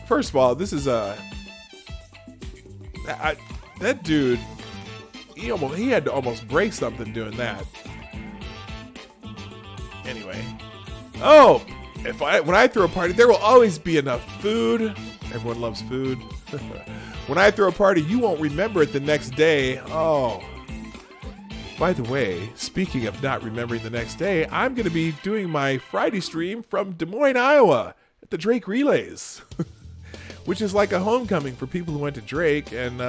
First of all, this is that dude. He had to almost break something doing that. Anyway, when I throw a party, there will always be enough food. Everyone loves food. When I throw a party, you won't remember it the next day. Oh. By the way, speaking of not remembering the next day, I'm going to be doing my Friday stream from Des Moines, Iowa at the Drake Relays, which is like a homecoming for people who went to Drake. And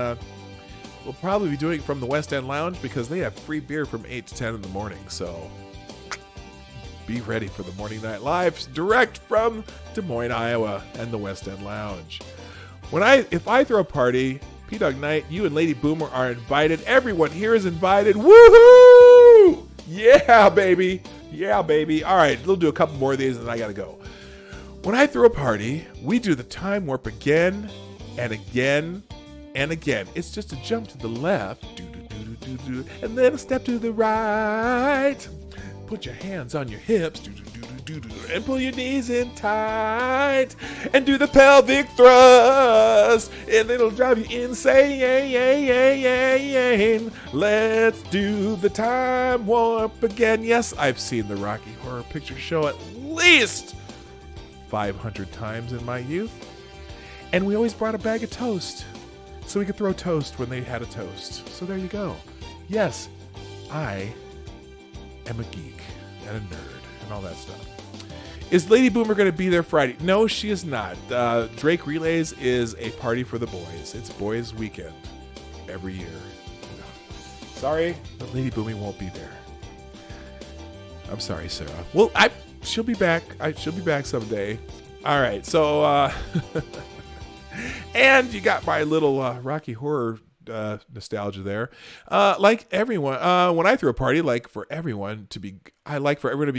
we'll probably be doing it from the West End Lounge because they have free beer from 8 to 10 in the morning. So be ready for the Morning Night Lives direct from Des Moines, Iowa and the West End Lounge. If I throw a party, Dawg Knight, you and Lady Boomer are invited. Everyone here is invited. Woohoo! Yeah, baby. Yeah, baby. All right, we'll do a couple more of these and then I got to go. When I throw a party, we do the time warp again and again and again. It's just a jump to the left, and then a step to the right. Put your hands on your hips, and pull your knees in tight, and do the pelvic thrust, and it'll drive you insane. Let's do the time warp again. Yes, I've seen the Rocky Horror Picture Show at least 500 times in my youth, and we always brought a bag of toast so we could throw toast when they had a toast. So there you go. Yes, I am a geek and a nerd and all that stuff. Is Lady Boomer going to be there Friday? No, she is not. Drake Relays is a party for the boys. It's boys' weekend every year. Sorry, but Lady Boomy won't be there. I'm sorry, Sarah. Well, she'll be back. She'll be back someday. All right, so and you got my little Rocky Horror nostalgia there. Like everyone, when I throw a party, I like for everyone to be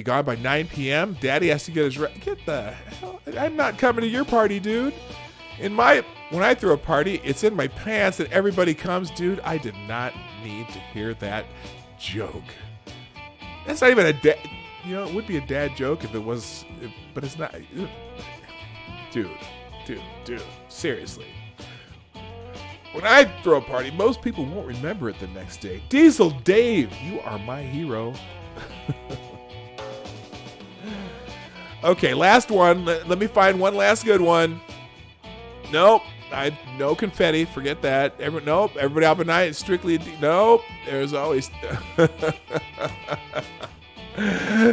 gone by 9 p.m. Daddy has to get get the hell. I'm not coming to your party, dude. When I throw a party, it's in my pants and everybody comes, dude. I did not need to hear that joke. That's not even a dad. It would be a dad joke if it was, but it's not. Dude, seriously. When I throw a party, most people won't remember it the next day. Diesel Dave, you are my hero. Okay, last one. Let me find one last good one. Nope. No confetti. Forget that. Everybody up at night is strictly... Nope. There's always...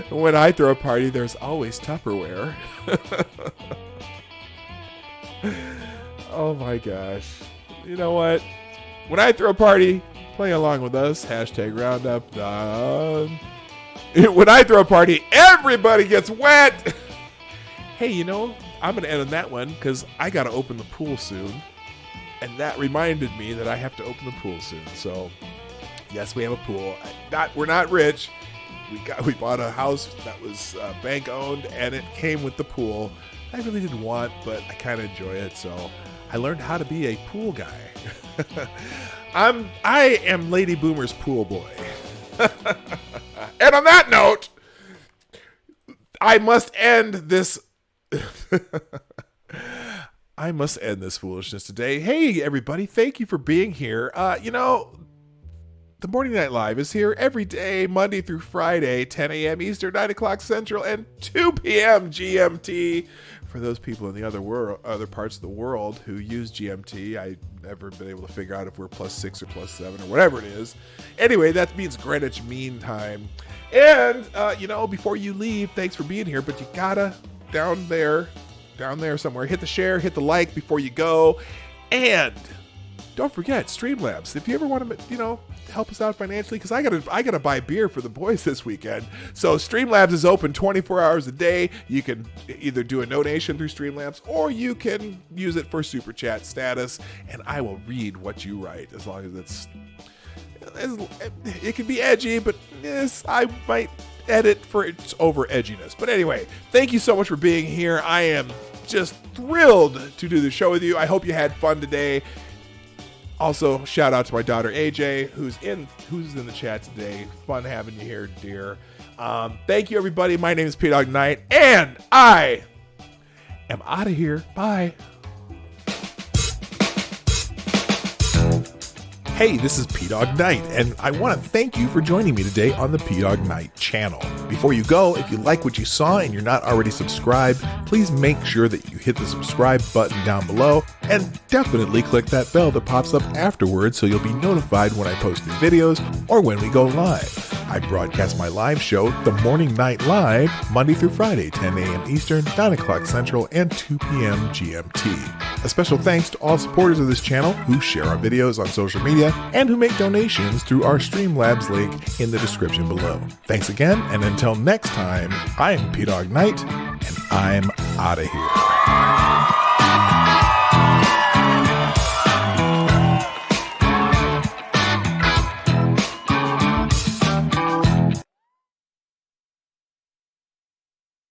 When I throw a party, there's always Tupperware. Oh my gosh. You know what? When I throw a party, play along with us. Hashtag Roundup Done. When I throw a party, everybody gets wet. Hey, I'm going to end on that one because I got to open the pool soon. And that reminded me that I have to open the pool soon. So, yes, we have a pool. We're not rich. We bought a house that was bank owned, and it came with the pool. I really didn't want, but I kind of enjoy it. So I learned how to be a pool guy. I am Lady Boomer's pool boy. And on that note, I must end this. I must end this foolishness today. Hey, everybody! Thank you for being here. The Morning Night Live is here every day, Monday through Friday, 10 a.m. Eastern, 9 o'clock Central, and 2 p.m. GMT. For those people in the other parts of the world who use GMT, I've never been able to figure out if we're +6 or +7 or whatever it is. Anyway, that means Greenwich Mean Time. And, before you leave, thanks for being here, but you gotta, down there somewhere, hit the share, hit the like before you go. And don't forget, Streamlabs. If you ever want to, help us out financially, because I gotta buy beer for the boys this weekend. So Streamlabs is open 24 hours a day. You can either do a donation through Streamlabs, or you can use it for super chat status, and I will read what you write, as long as it can be edgy, but yes, I might edit for its over edginess. But anyway, thank you so much for being here. I am just thrilled to do the show with you. I hope you had fun today. Also, shout out to my daughter AJ, who's in the chat today. Fun having you here, dear. Thank you, everybody. My name is Dawg Knight, and I am out of here. Bye. Hey, this is Dawg Knight, and I want to thank you for joining me today on the Dawg Knight channel. Before you go, if you like what you saw and you're not already subscribed, please make sure that you hit the subscribe button down below, and definitely click that bell that pops up afterwards so you'll be notified when I post new videos or when we go live. I broadcast my live show, The Morning Night Live, Monday through Friday, 10 a.m. Eastern, 9 o'clock Central, and 2 p.m. GMT. A special thanks to all supporters of this channel who share our videos on social media and who make donations through our Streamlabs link in the description below. Thanks again, and until next time, I'm Dawg Knight, and I'm out of here.